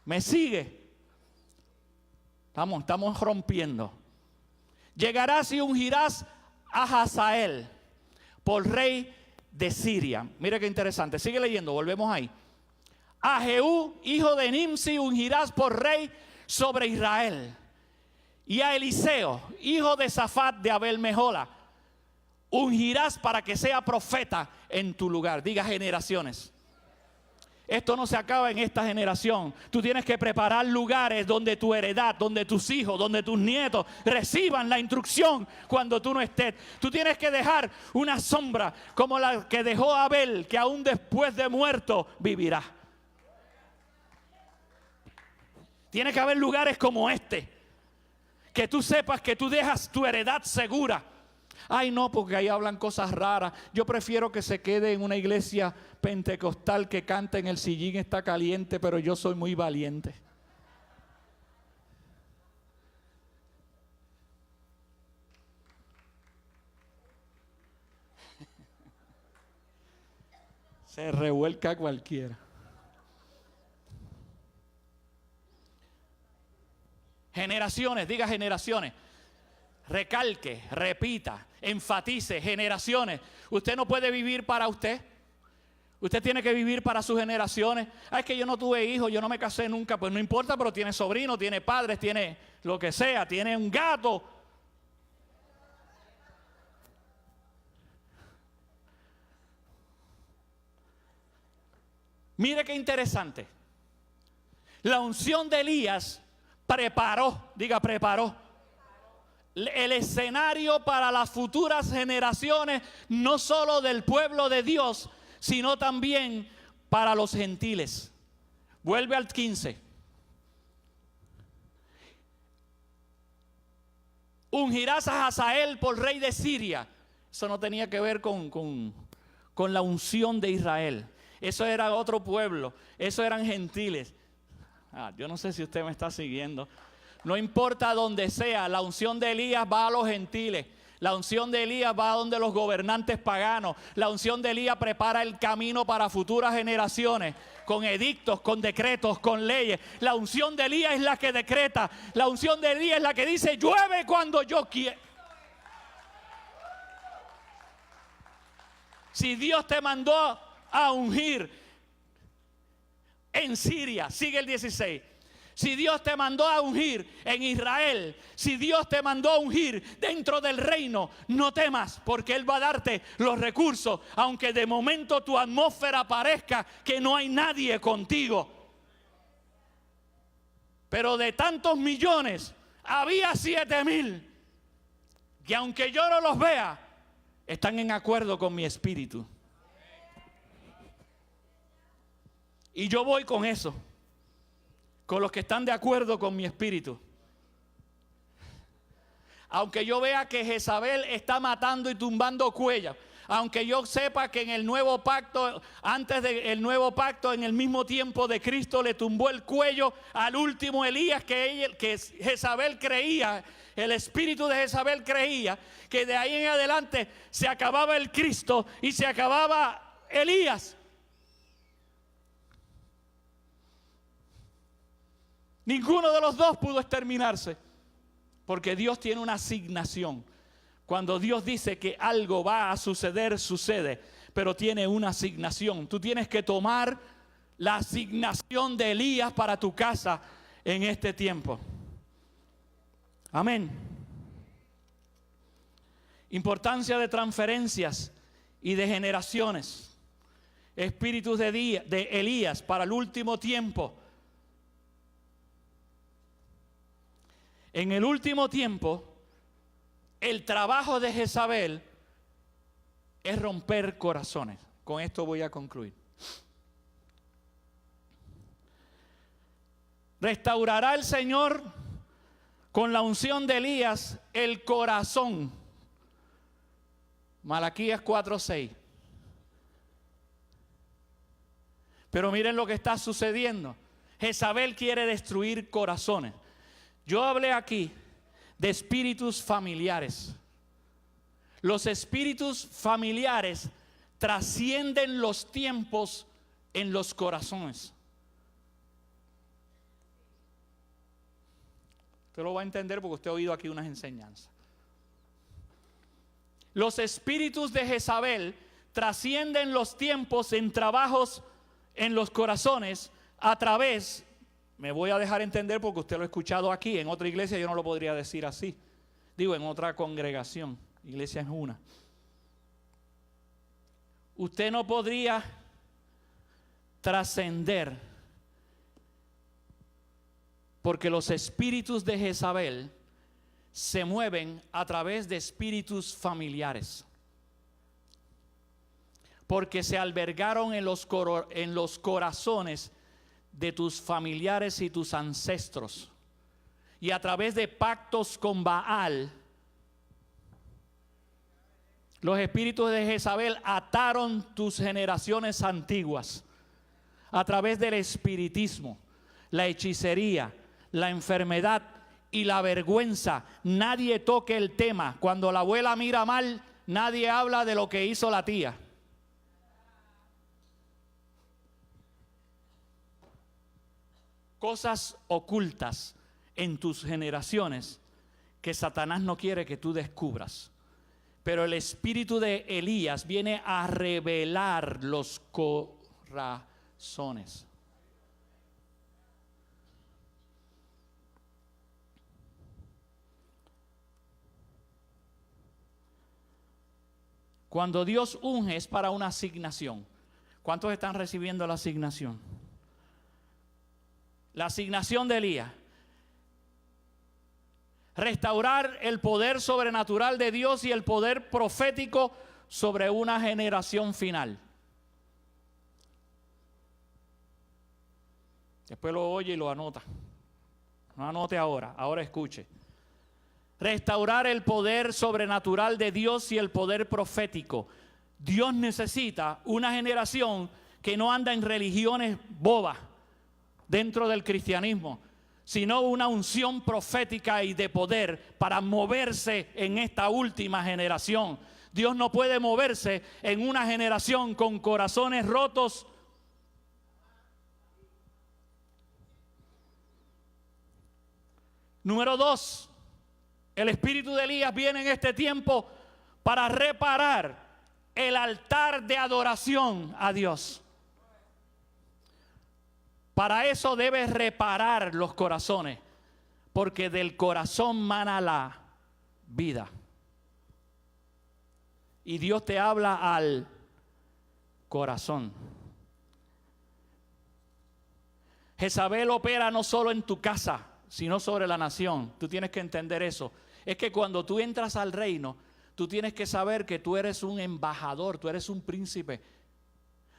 ¿Me sigue? Estamos rompiendo. Llegarás y ungirás a Hazael por rey de Siria. Mira qué interesante. Sigue leyendo, volvemos ahí. A Jehú, hijo de Nimsi, ungirás por rey sobre Israel. Y a Eliseo, hijo de Safat de Abel Mejola, ungirás para que sea profeta en tu lugar. Diga generaciones. Esto no se acaba en esta generación. Tú tienes que preparar lugares donde tu heredad, donde tus hijos, donde tus nietos reciban la instrucción cuando tú no estés. Tú tienes que dejar una sombra como la que dejó Abel, que aún después de muerto vivirá. Tiene que haber lugares como este, que tú sepas que tú dejas tu heredad segura. Ay, no, porque ahí hablan cosas raras. Yo prefiero que se quede en una iglesia pentecostal que canta en el sillín está caliente, pero yo soy muy valiente. Se revuelca cualquiera. Generaciones, diga generaciones. Recalque, repita, enfatice, generaciones. Usted no puede vivir para usted. Usted tiene que vivir para sus generaciones. Es que yo no tuve hijos, yo no me casé nunca. Pues no importa, pero tiene sobrinos, tiene padres, tiene lo que sea, tiene un gato. Mire qué interesante. La unción de Elías preparó el escenario para las futuras generaciones, no solo del pueblo de Dios, sino también para los gentiles. Vuelve al 15. Ungirás a Hazael por rey de Siria. Eso no tenía que ver con la unción de Israel. Eso era otro pueblo. Eso eran gentiles. Yo no sé si usted me está siguiendo. No importa donde sea, la unción de Elías va a los gentiles. La unción de Elías va a donde los gobernantes paganos. La unción de Elías prepara el camino para futuras generaciones, con edictos, con decretos, con leyes. La unción de Elías es la que decreta. La unción de Elías es la que dice: llueve cuando yo quiera. Si Dios te mandó a ungir en Siria, sigue el 16. Si Dios te mandó a ungir en Israel, si Dios te mandó a ungir dentro del reino, no temas, porque Él va a darte los recursos, aunque de momento tu atmósfera parezca que no hay nadie contigo. Pero de tantos millones, había 7,000 que, aunque yo no los vea, están en acuerdo con mi espíritu. Y yo voy con eso, con los que están de acuerdo con mi espíritu. Aunque yo vea que Jezabel está matando y tumbando cuellos, aunque yo sepa que en el nuevo pacto, antes del nuevo pacto, en el mismo tiempo de Cristo, le tumbó el cuello al último Elías, que Jezabel creía, el espíritu de Jezabel creía que de ahí en adelante se acababa el Cristo y se acababa Elías. Ninguno de los dos pudo exterminarse, porque Dios tiene una asignación. Cuando Dios dice que algo va a suceder, sucede, pero tiene una asignación. Tú tienes que tomar la asignación de Elías para tu casa en este tiempo. Amén. Importancia de transferencias y de generaciones. Espíritus de Elías para el último tiempo. En el último tiempo, el trabajo de Jezabel es romper corazones. Con esto voy a concluir. Restaurará el Señor con la unción de Elías el corazón. Malaquías 4:6. Pero miren lo que está sucediendo. Jezabel quiere destruir corazones. Yo hablé aquí de espíritus familiares. Los espíritus familiares trascienden los tiempos en los corazones. Usted lo va a entender porque usted ha oído aquí unas enseñanzas. Los espíritus de Jezabel trascienden los tiempos en trabajos en los corazones a través, me voy a dejar entender porque usted lo ha escuchado aquí, en otra iglesia yo no lo podría decir así. Digo, en otra congregación, iglesia es una. Usted no podría trascender porque los espíritus de Jezabel se mueven a través de espíritus familiares. Porque se albergaron en los corazones de tus familiares y tus ancestros. Y a través de pactos con Baal, los espíritus de Jezabel ataron tus generaciones antiguas. A través del espiritismo, la hechicería, la enfermedad y la vergüenza. Nadie toque el tema. Cuando la abuela mira mal, nadie habla de lo que hizo la tía. Cosas ocultas en tus generaciones que Satanás no quiere que tú descubras. Pero el espíritu de Elías viene a revelar los corazones. Cuando Dios unge es para una asignación. ¿Cuántos están recibiendo la asignación? La asignación de Elías. Restaurar el poder sobrenatural de Dios y el poder profético sobre una generación final. Después lo oye y lo anota. No anote ahora, ahora escuche. Restaurar el poder sobrenatural de Dios y el poder profético. Dios necesita una generación que no anda en religiones bobas dentro del cristianismo, sino una unción profética y de poder para moverse en esta última generación. Dios no puede moverse en una generación con corazones rotos. Número 2, el espíritu de Elías viene en este tiempo para reparar el altar de adoración a Dios. Para eso debes reparar los corazones, porque del corazón mana la vida. Y Dios te habla al corazón. Jezabel opera no solo en tu casa, sino sobre la nación. Tú tienes que entender eso. Es que cuando tú entras al reino, tú tienes que saber que tú eres un embajador, tú eres un príncipe.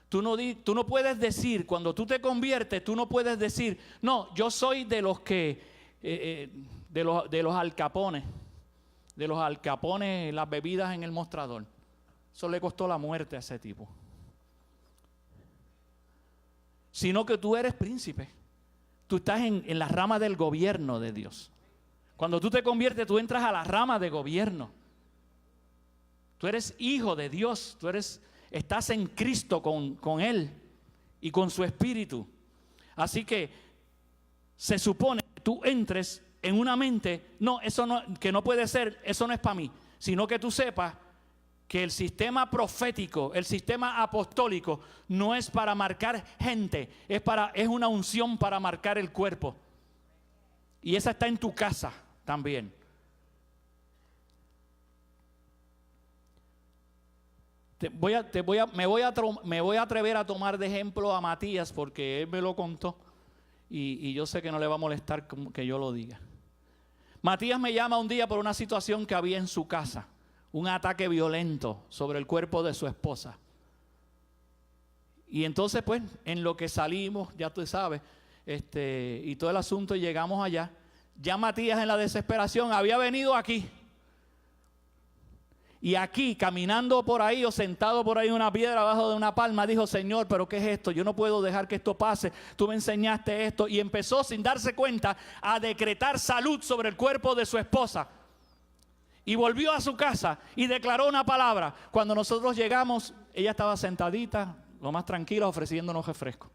Tú no puedes decir, cuando tú te conviertes, tú no puedes decir, no, yo soy de los que, de los alcapones, las bebidas en el mostrador. Eso le costó la muerte a ese tipo. Sino que tú eres príncipe. Tú estás en la rama del gobierno de Dios. Cuando tú te conviertes, tú entras a la rama de gobierno. Tú eres hijo de Dios, estás en Cristo con Él y con su Espíritu. Así que se supone que tú entres en una mente, no, eso no, que no puede ser, eso no es para mí, sino que tú sepas que el sistema profético, el sistema apostólico no es para marcar gente, es una unción para marcar el cuerpo. Y esa está en tu casa también. Me voy a atrever a tomar de ejemplo a Matías porque él me lo contó y yo sé que no le va a molestar que yo lo diga. Matías me llama un día por una situación que había en su casa, un ataque violento sobre el cuerpo de su esposa. Y entonces pues en lo que salimos, ya tú sabes, y todo el asunto, llegamos allá. Ya Matías en la desesperación había venido aquí. Y aquí, caminando por ahí o sentado por ahí en una piedra abajo de una palma, dijo, Señor, ¿pero qué es esto? Yo no puedo dejar que esto pase. Tú me enseñaste esto. Y empezó, sin darse cuenta, a decretar salud sobre el cuerpo de su esposa. Y volvió a su casa y declaró una palabra. Cuando nosotros llegamos, ella estaba sentadita, lo más tranquila, ofreciéndonos refresco.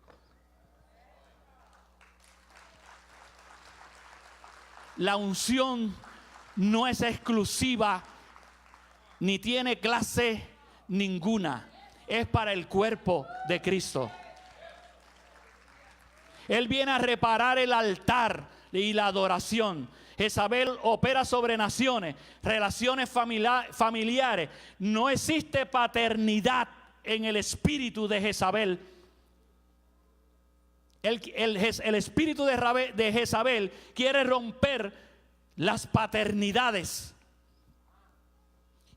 La unción no es exclusiva ni tiene clase ninguna. Es para el cuerpo de Cristo. Él viene a reparar el altar y la adoración. Jezabel opera sobre naciones, relaciones familiares. No existe paternidad en el espíritu de Jezabel. El espíritu de Jezabel quiere romper las paternidades.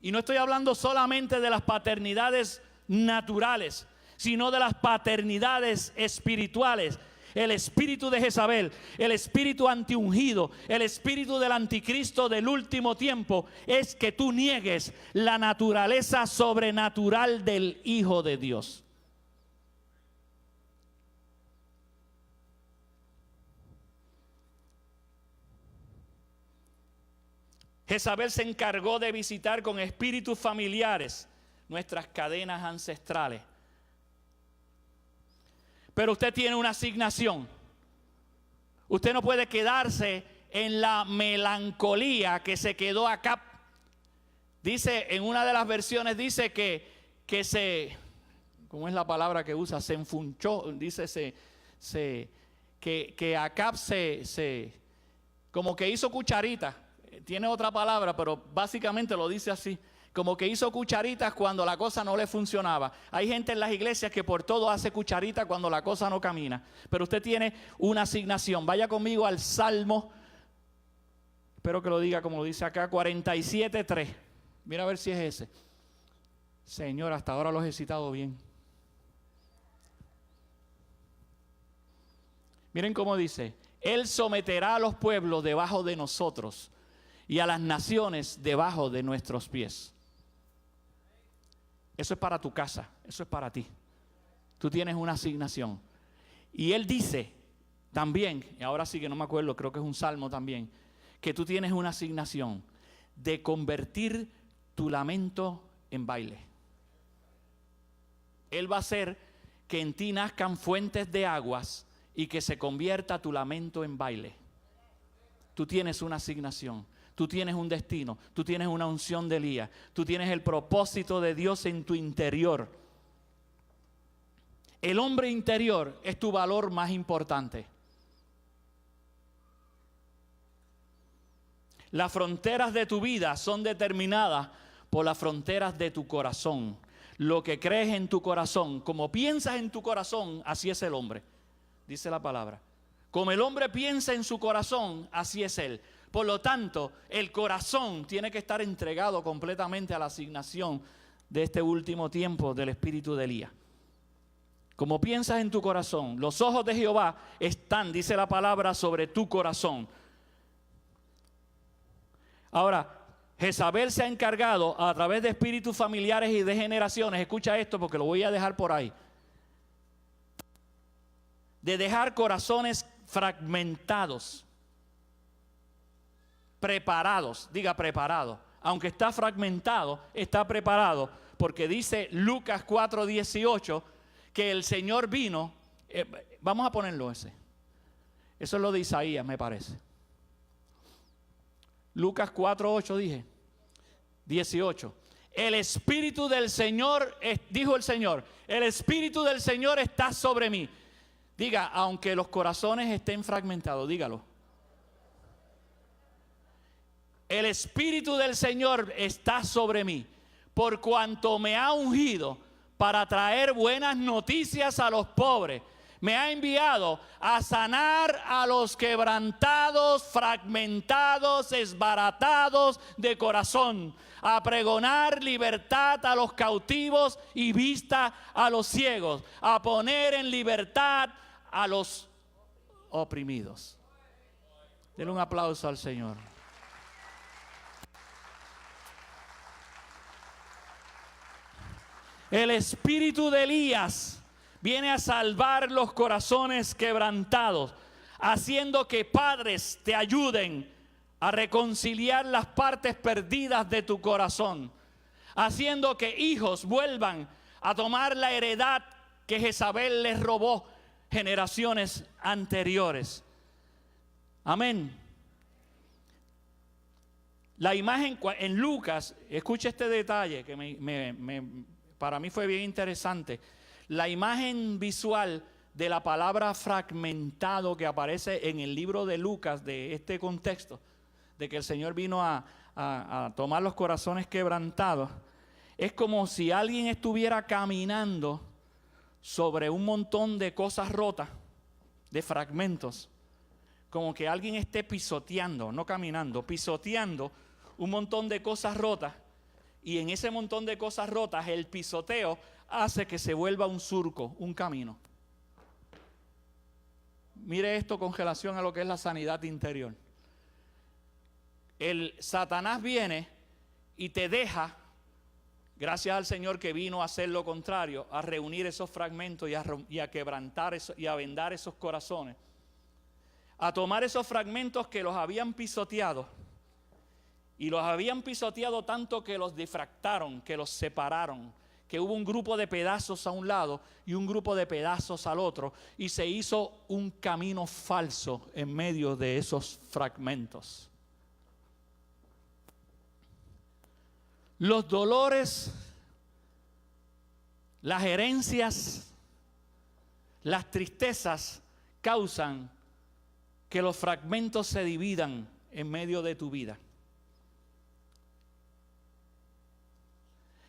Y no estoy hablando solamente de las paternidades naturales, sino de las paternidades espirituales. El espíritu de Jezabel, el espíritu antiungido, el espíritu del anticristo del último tiempo es que tú niegues la naturaleza sobrenatural del Hijo de Dios. Jezabel se encargó de visitar con espíritus familiares nuestras cadenas ancestrales. Pero usted tiene una asignación. Usted no puede quedarse en la melancolía que se quedó acá. Dice, en una de las versiones dice que se, ¿cómo es la palabra que usa? Se enfunchó, dice que Acab se como que hizo cucharita. Tiene otra palabra, pero básicamente lo dice así, Como que hizo cucharitas cuando la cosa no le funcionaba. Hay gente en las iglesias que por todo hace cucharitas cuando la cosa no camina. Pero usted tiene una asignación. Vaya conmigo al Salmo, espero que lo diga como lo dice acá, 47:3. Mira a ver si es ese. Señor, hasta ahora los he citado bien. Miren cómo dice: Él someterá a los pueblos debajo de nosotros y a las naciones debajo de nuestros pies. Eso es para tu casa, eso es para ti. Tú tienes una asignación. Y Él dice también, y ahora sí que no me acuerdo, creo que es un salmo también, que tú tienes una asignación de convertir tu lamento en baile. Él va a hacer que en ti nazcan fuentes de aguas y que se convierta tu lamento en baile. Tú tienes una asignación. Tú tienes un destino, tú tienes una unción de Elías, tú tienes el propósito de Dios en tu interior. El hombre interior es tu valor más importante. Las fronteras de tu vida son determinadas por las fronteras de tu corazón. Lo que crees en tu corazón, como piensas en tu corazón, así es el hombre, dice la palabra. Como el hombre piensa en su corazón, así es él. Por lo tanto, el corazón tiene que estar entregado completamente a la asignación de este último tiempo del espíritu de Elías. Como piensas en tu corazón, los ojos de Jehová están, dice la palabra, sobre tu corazón. Ahora, Jezabel se ha encargado a través de espíritus familiares y de generaciones, escucha esto porque lo voy a dejar por ahí, de dejar corazones fragmentados. Preparados, diga preparado. Aunque está fragmentado, está preparado. Porque dice Lucas 4:18 que el Señor vino. Vamos a ponerlo ese. Eso es lo de Isaías, me parece. Lucas 4:8 dije. 18. El Espíritu del Señor, dijo el Señor, el Espíritu del Señor está sobre mí. Diga, aunque los corazones estén fragmentados, dígalo. El Espíritu del Señor está sobre mí, por cuanto me ha ungido para traer buenas noticias a los pobres. Me ha enviado a sanar a los quebrantados, fragmentados, desbaratados de corazón, a pregonar libertad a los cautivos y vista a los ciegos, a poner en libertad a los oprimidos. Denle un aplauso al Señor. El espíritu de Elías viene a salvar los corazones quebrantados, haciendo que padres te ayuden a reconciliar las partes perdidas de tu corazón, haciendo que hijos vuelvan a tomar la heredad que Jezabel les robó generaciones anteriores. Amén. La imagen en Lucas, escuche este detalle que para mí fue bien interesante. La imagen visual de la palabra fragmentado que aparece en el libro de Lucas, de este contexto, de que el Señor vino a tomar los corazones quebrantados, es como si alguien estuviera caminando sobre un montón de cosas rotas, de fragmentos, como que alguien esté pisoteando, no caminando, pisoteando un montón de cosas rotas. Y en ese montón de cosas rotas, el pisoteo hace que se vuelva un surco, un camino. Mire esto con relación a lo que es la sanidad interior. El Satanás viene y te deja, gracias al Señor que vino a hacer lo contrario, a reunir esos fragmentos y a quebrantar y a vendar esos corazones, a tomar esos fragmentos que los habían pisoteado. Y los habían pisoteado tanto que los difractaron, que los separaron, que hubo un grupo de pedazos a un lado y un grupo de pedazos al otro, y se hizo un camino falso en medio de esos fragmentos. Los dolores, las herencias, las tristezas causan que los fragmentos se dividan en medio de tu vida.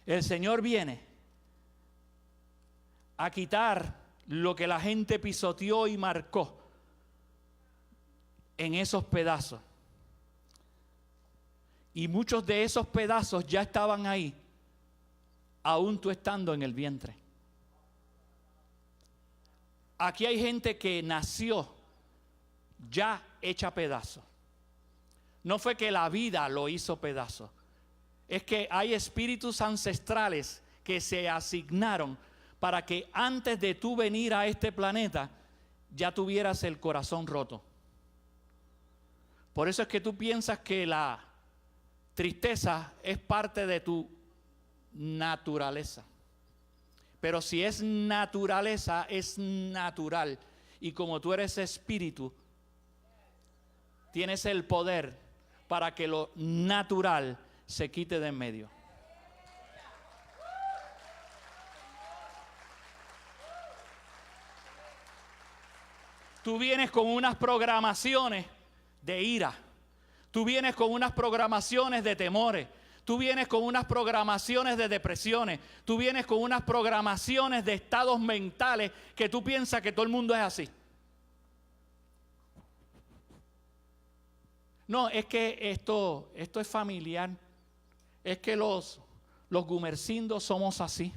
El Señor viene a quitar lo que la gente pisoteó y marcó en esos pedazos. Y muchos de esos pedazos ya estaban ahí, aún tú estando en el vientre. Aquí hay gente que nació ya hecha pedazos. No fue que la vida lo hizo pedazos. Es que hay espíritus ancestrales que se asignaron para que antes de tú venir a este planeta ya tuvieras el corazón roto. Por eso es que tú piensas que la tristeza es parte de tu naturaleza. Pero si es naturaleza, es natural. Y como tú eres espíritu, tienes el poder para que lo natural se quite de en medio. Tú vienes con unas programaciones de ira. Tú vienes con unas programaciones de temores. Tú vienes con unas programaciones de depresiones. Tú vienes con unas programaciones de estados mentales que tú piensas que todo el mundo es así. No, es que esto es familiar. Es que los Gumersindos somos así.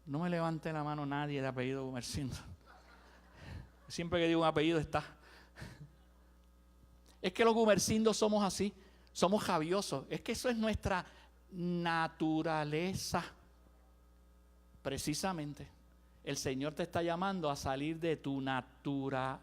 No me levante la mano nadie de apellido Gumersindo. Siempre que digo un apellido está. Es que los Gumersindos somos así. Somos javiosos. Es que eso es nuestra naturaleza. Precisamente. El Señor te está llamando a salir de tu naturaleza.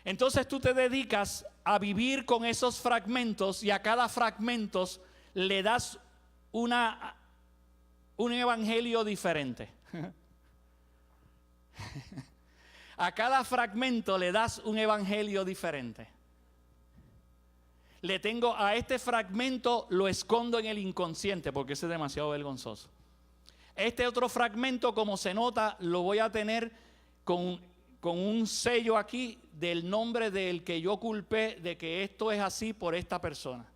Entonces tú te dedicas a vivir con esos fragmentos y a cada fragmento le das un evangelio diferente. A cada fragmento le das un evangelio diferente. Le tengo a este fragmento, lo escondo en el inconsciente porque ese es demasiado vergonzoso. Este otro fragmento, como se nota, lo voy a tener con un sello aquí del nombre del que yo culpé de que esto es así por esta persona.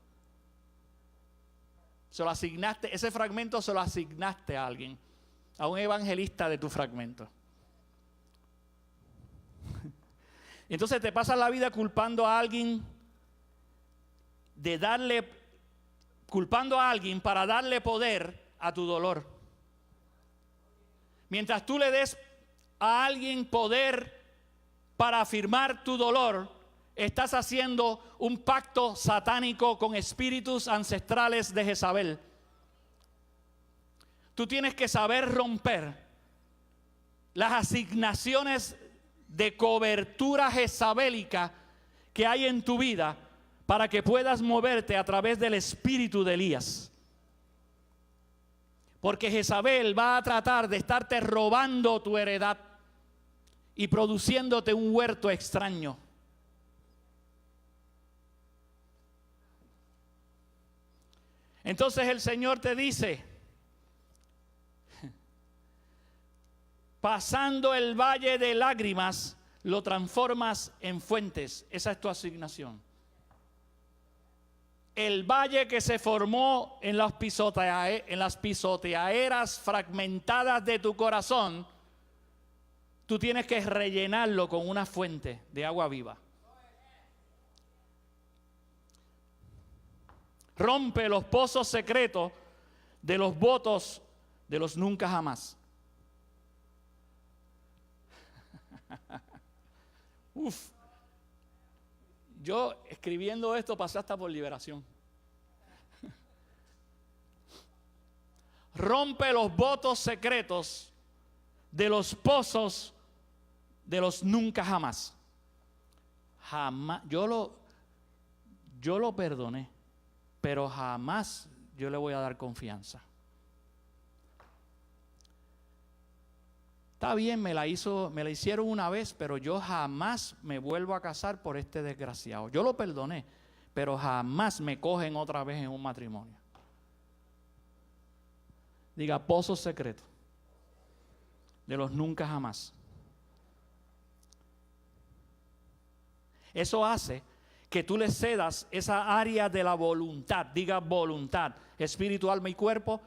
Se lo asignaste, ese fragmento se lo asignaste a alguien, a un evangelista de tu fragmento. Entonces te pasas la vida culpando a alguien culpando a alguien para darle poder a tu dolor. Mientras tú le des a alguien poder para afirmar tu dolor, estás haciendo un pacto satánico con espíritus ancestrales de Jezabel. Tú tienes que saber romper las asignaciones de cobertura jezabélica que hay en tu vida para que puedas moverte a través del espíritu de Elías. Porque Jezabel va a tratar de estarte robando tu heredad y produciéndote un huerto extraño. Entonces el Señor te dice, pasando el valle de lágrimas, lo transformas en fuentes. Esa es tu asignación. El valle que se formó en las pisoteaderas fragmentadas de tu corazón, tú tienes que rellenarlo con una fuente de agua viva. Rompe los pozos secretos de los votos de los nunca jamás. Yo escribiendo esto pasé hasta por liberación. Rompe los votos secretos de los pozos de los nunca jamás. Jamás, yo lo perdoné, pero jamás yo le voy a dar confianza. Está bien, me la hicieron una vez, pero yo jamás me vuelvo a casar por este desgraciado. Yo lo perdoné, pero jamás me cogen otra vez en un matrimonio. Diga, pozo secreto de los nunca jamás. Eso hace que tú le cedas esa área de la voluntad. Diga voluntad. Espíritu, alma y cuerpo.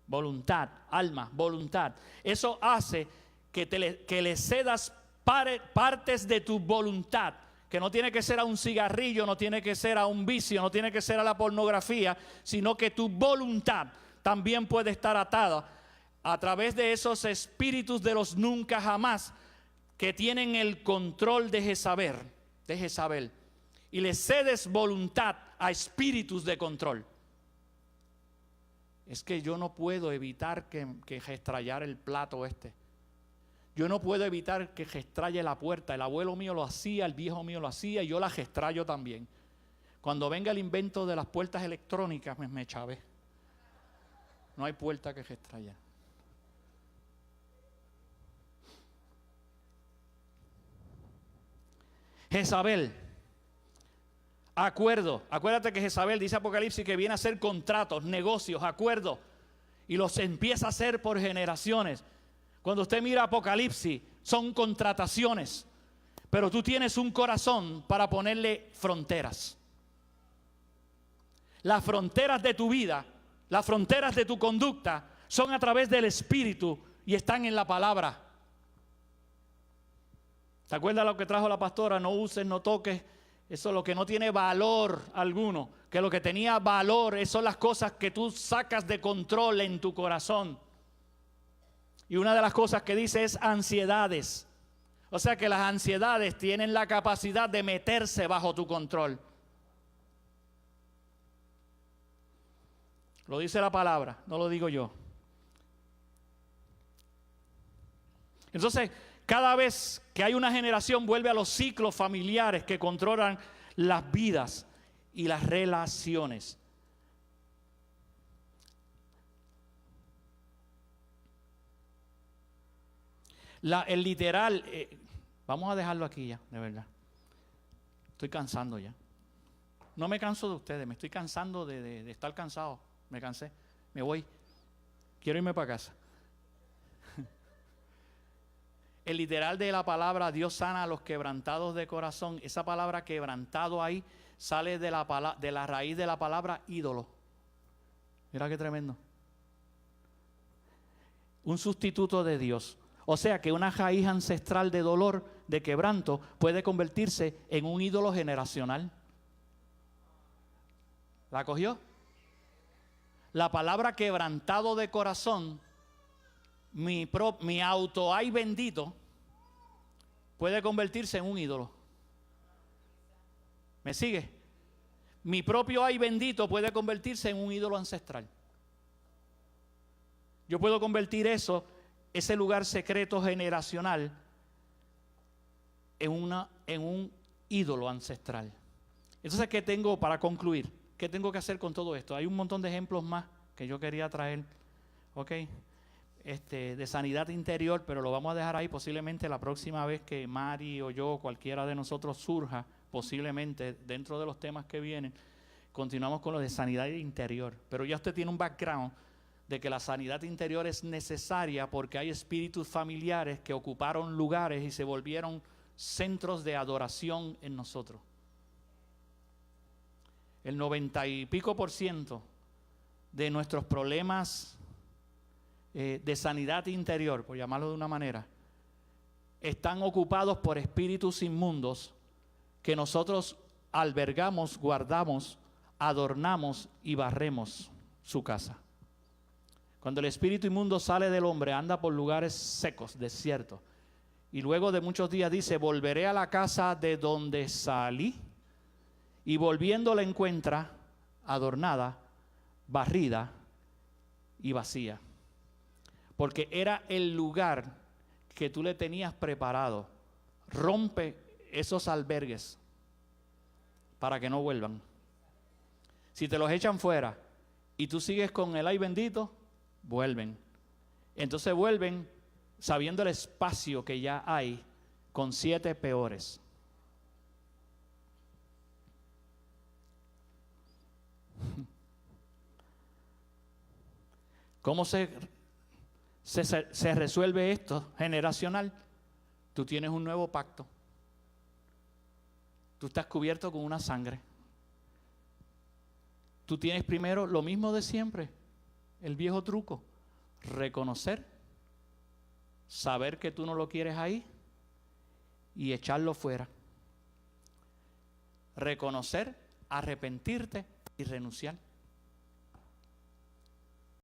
Voluntad, alma, voluntad. Eso hace que le cedas partes de tu voluntad. Que no tiene que ser a un cigarrillo, no tiene que ser a un vicio, no tiene que ser a la pornografía, sino que tu voluntad también puede estar atada a través de esos espíritus de los nunca jamás que tienen el control de Jezabel. Y le cedes voluntad a espíritus de control. Es que yo no puedo evitar que restrayar el plato este. Yo no puedo evitar que restraye la puerta. El abuelo mío lo hacía, el viejo mío lo hacía y yo la restrayo también. Cuando venga el invento de las puertas electrónicas, me chavé. No hay puerta que restrayar. Jezabel. Acuerdo. Acuérdate que Jezabel, dice Apocalipsis, que viene a hacer contratos, negocios, acuerdos. Y los empieza a hacer por generaciones. Cuando usted mira Apocalipsis, son contrataciones. Pero tú tienes un corazón para ponerle fronteras. Las fronteras de tu vida, las fronteras de tu conducta, son a través del Espíritu y están en la palabra. ¿Te acuerdas lo que trajo la pastora? No uses, no toques. Eso es lo que no tiene valor alguno. Que lo que tenía valor, son las cosas que tú sacas de control en tu corazón. Y una de las cosas que dice es ansiedades. O sea que las ansiedades tienen la capacidad de meterse bajo tu control. Lo dice la palabra, no lo digo yo. Entonces, cada vez que hay una generación, vuelve a los ciclos familiares que controlan las vidas y las relaciones. El literal, vamos a dejarlo aquí ya, de verdad. Estoy cansando ya. No me canso de ustedes, me estoy cansando de estar cansado. Me cansé, me voy. Quiero irme para casa. El literal de la palabra Dios sana a los quebrantados de corazón. Esa palabra quebrantado ahí sale de la raíz de la palabra ídolo. Mira qué tremendo. Un sustituto de Dios. O sea que una raíz ancestral de dolor, de quebranto, puede convertirse en un ídolo generacional. ¿La cogió? La palabra quebrantado de corazón, mi auto ay bendito, puede convertirse en un ídolo. ¿Me sigue? Mi propio ay bendito puede convertirse en un ídolo ancestral. Yo puedo convertir ese lugar secreto generacional en un ídolo ancestral. Entonces, ¿qué tengo para concluir? ¿Qué tengo que hacer con todo esto? Hay un montón de ejemplos más que yo quería traer, ¿ok? De sanidad interior, pero lo vamos a dejar ahí. Posiblemente la próxima vez que Mari o yo, cualquiera de nosotros surja, posiblemente dentro de los temas que vienen, continuamos con lo de sanidad interior. Pero ya usted tiene un background de que la sanidad interior es necesaria porque hay espíritus familiares que ocuparon lugares y se volvieron centros de adoración en nosotros. El 90 y pico % de nuestros problemas de sanidad interior, por llamarlo de una manera, están ocupados por espíritus inmundos que nosotros albergamos, guardamos, adornamos y barremos su casa. Cuando el espíritu inmundo sale del hombre, anda por lugares secos, desiertos, y luego de muchos días dice: volveré a la casa de donde salí, y volviendo la encuentra adornada, barrida y vacía. Porque era el lugar que tú le tenías preparado. Rompe esos albergues para que no vuelvan. Si te los echan fuera y tú sigues con el ay bendito, vuelven. Entonces vuelven sabiendo el espacio que ya hay con 7 peores. ¿Cómo se resuelve esto generacional? Tú tienes un nuevo pacto. Tú estás cubierto con una sangre. Tú tienes primero lo mismo de siempre, el viejo truco: reconocer, saber que tú no lo quieres ahí y echarlo fuera. Reconocer, arrepentirte y renunciar.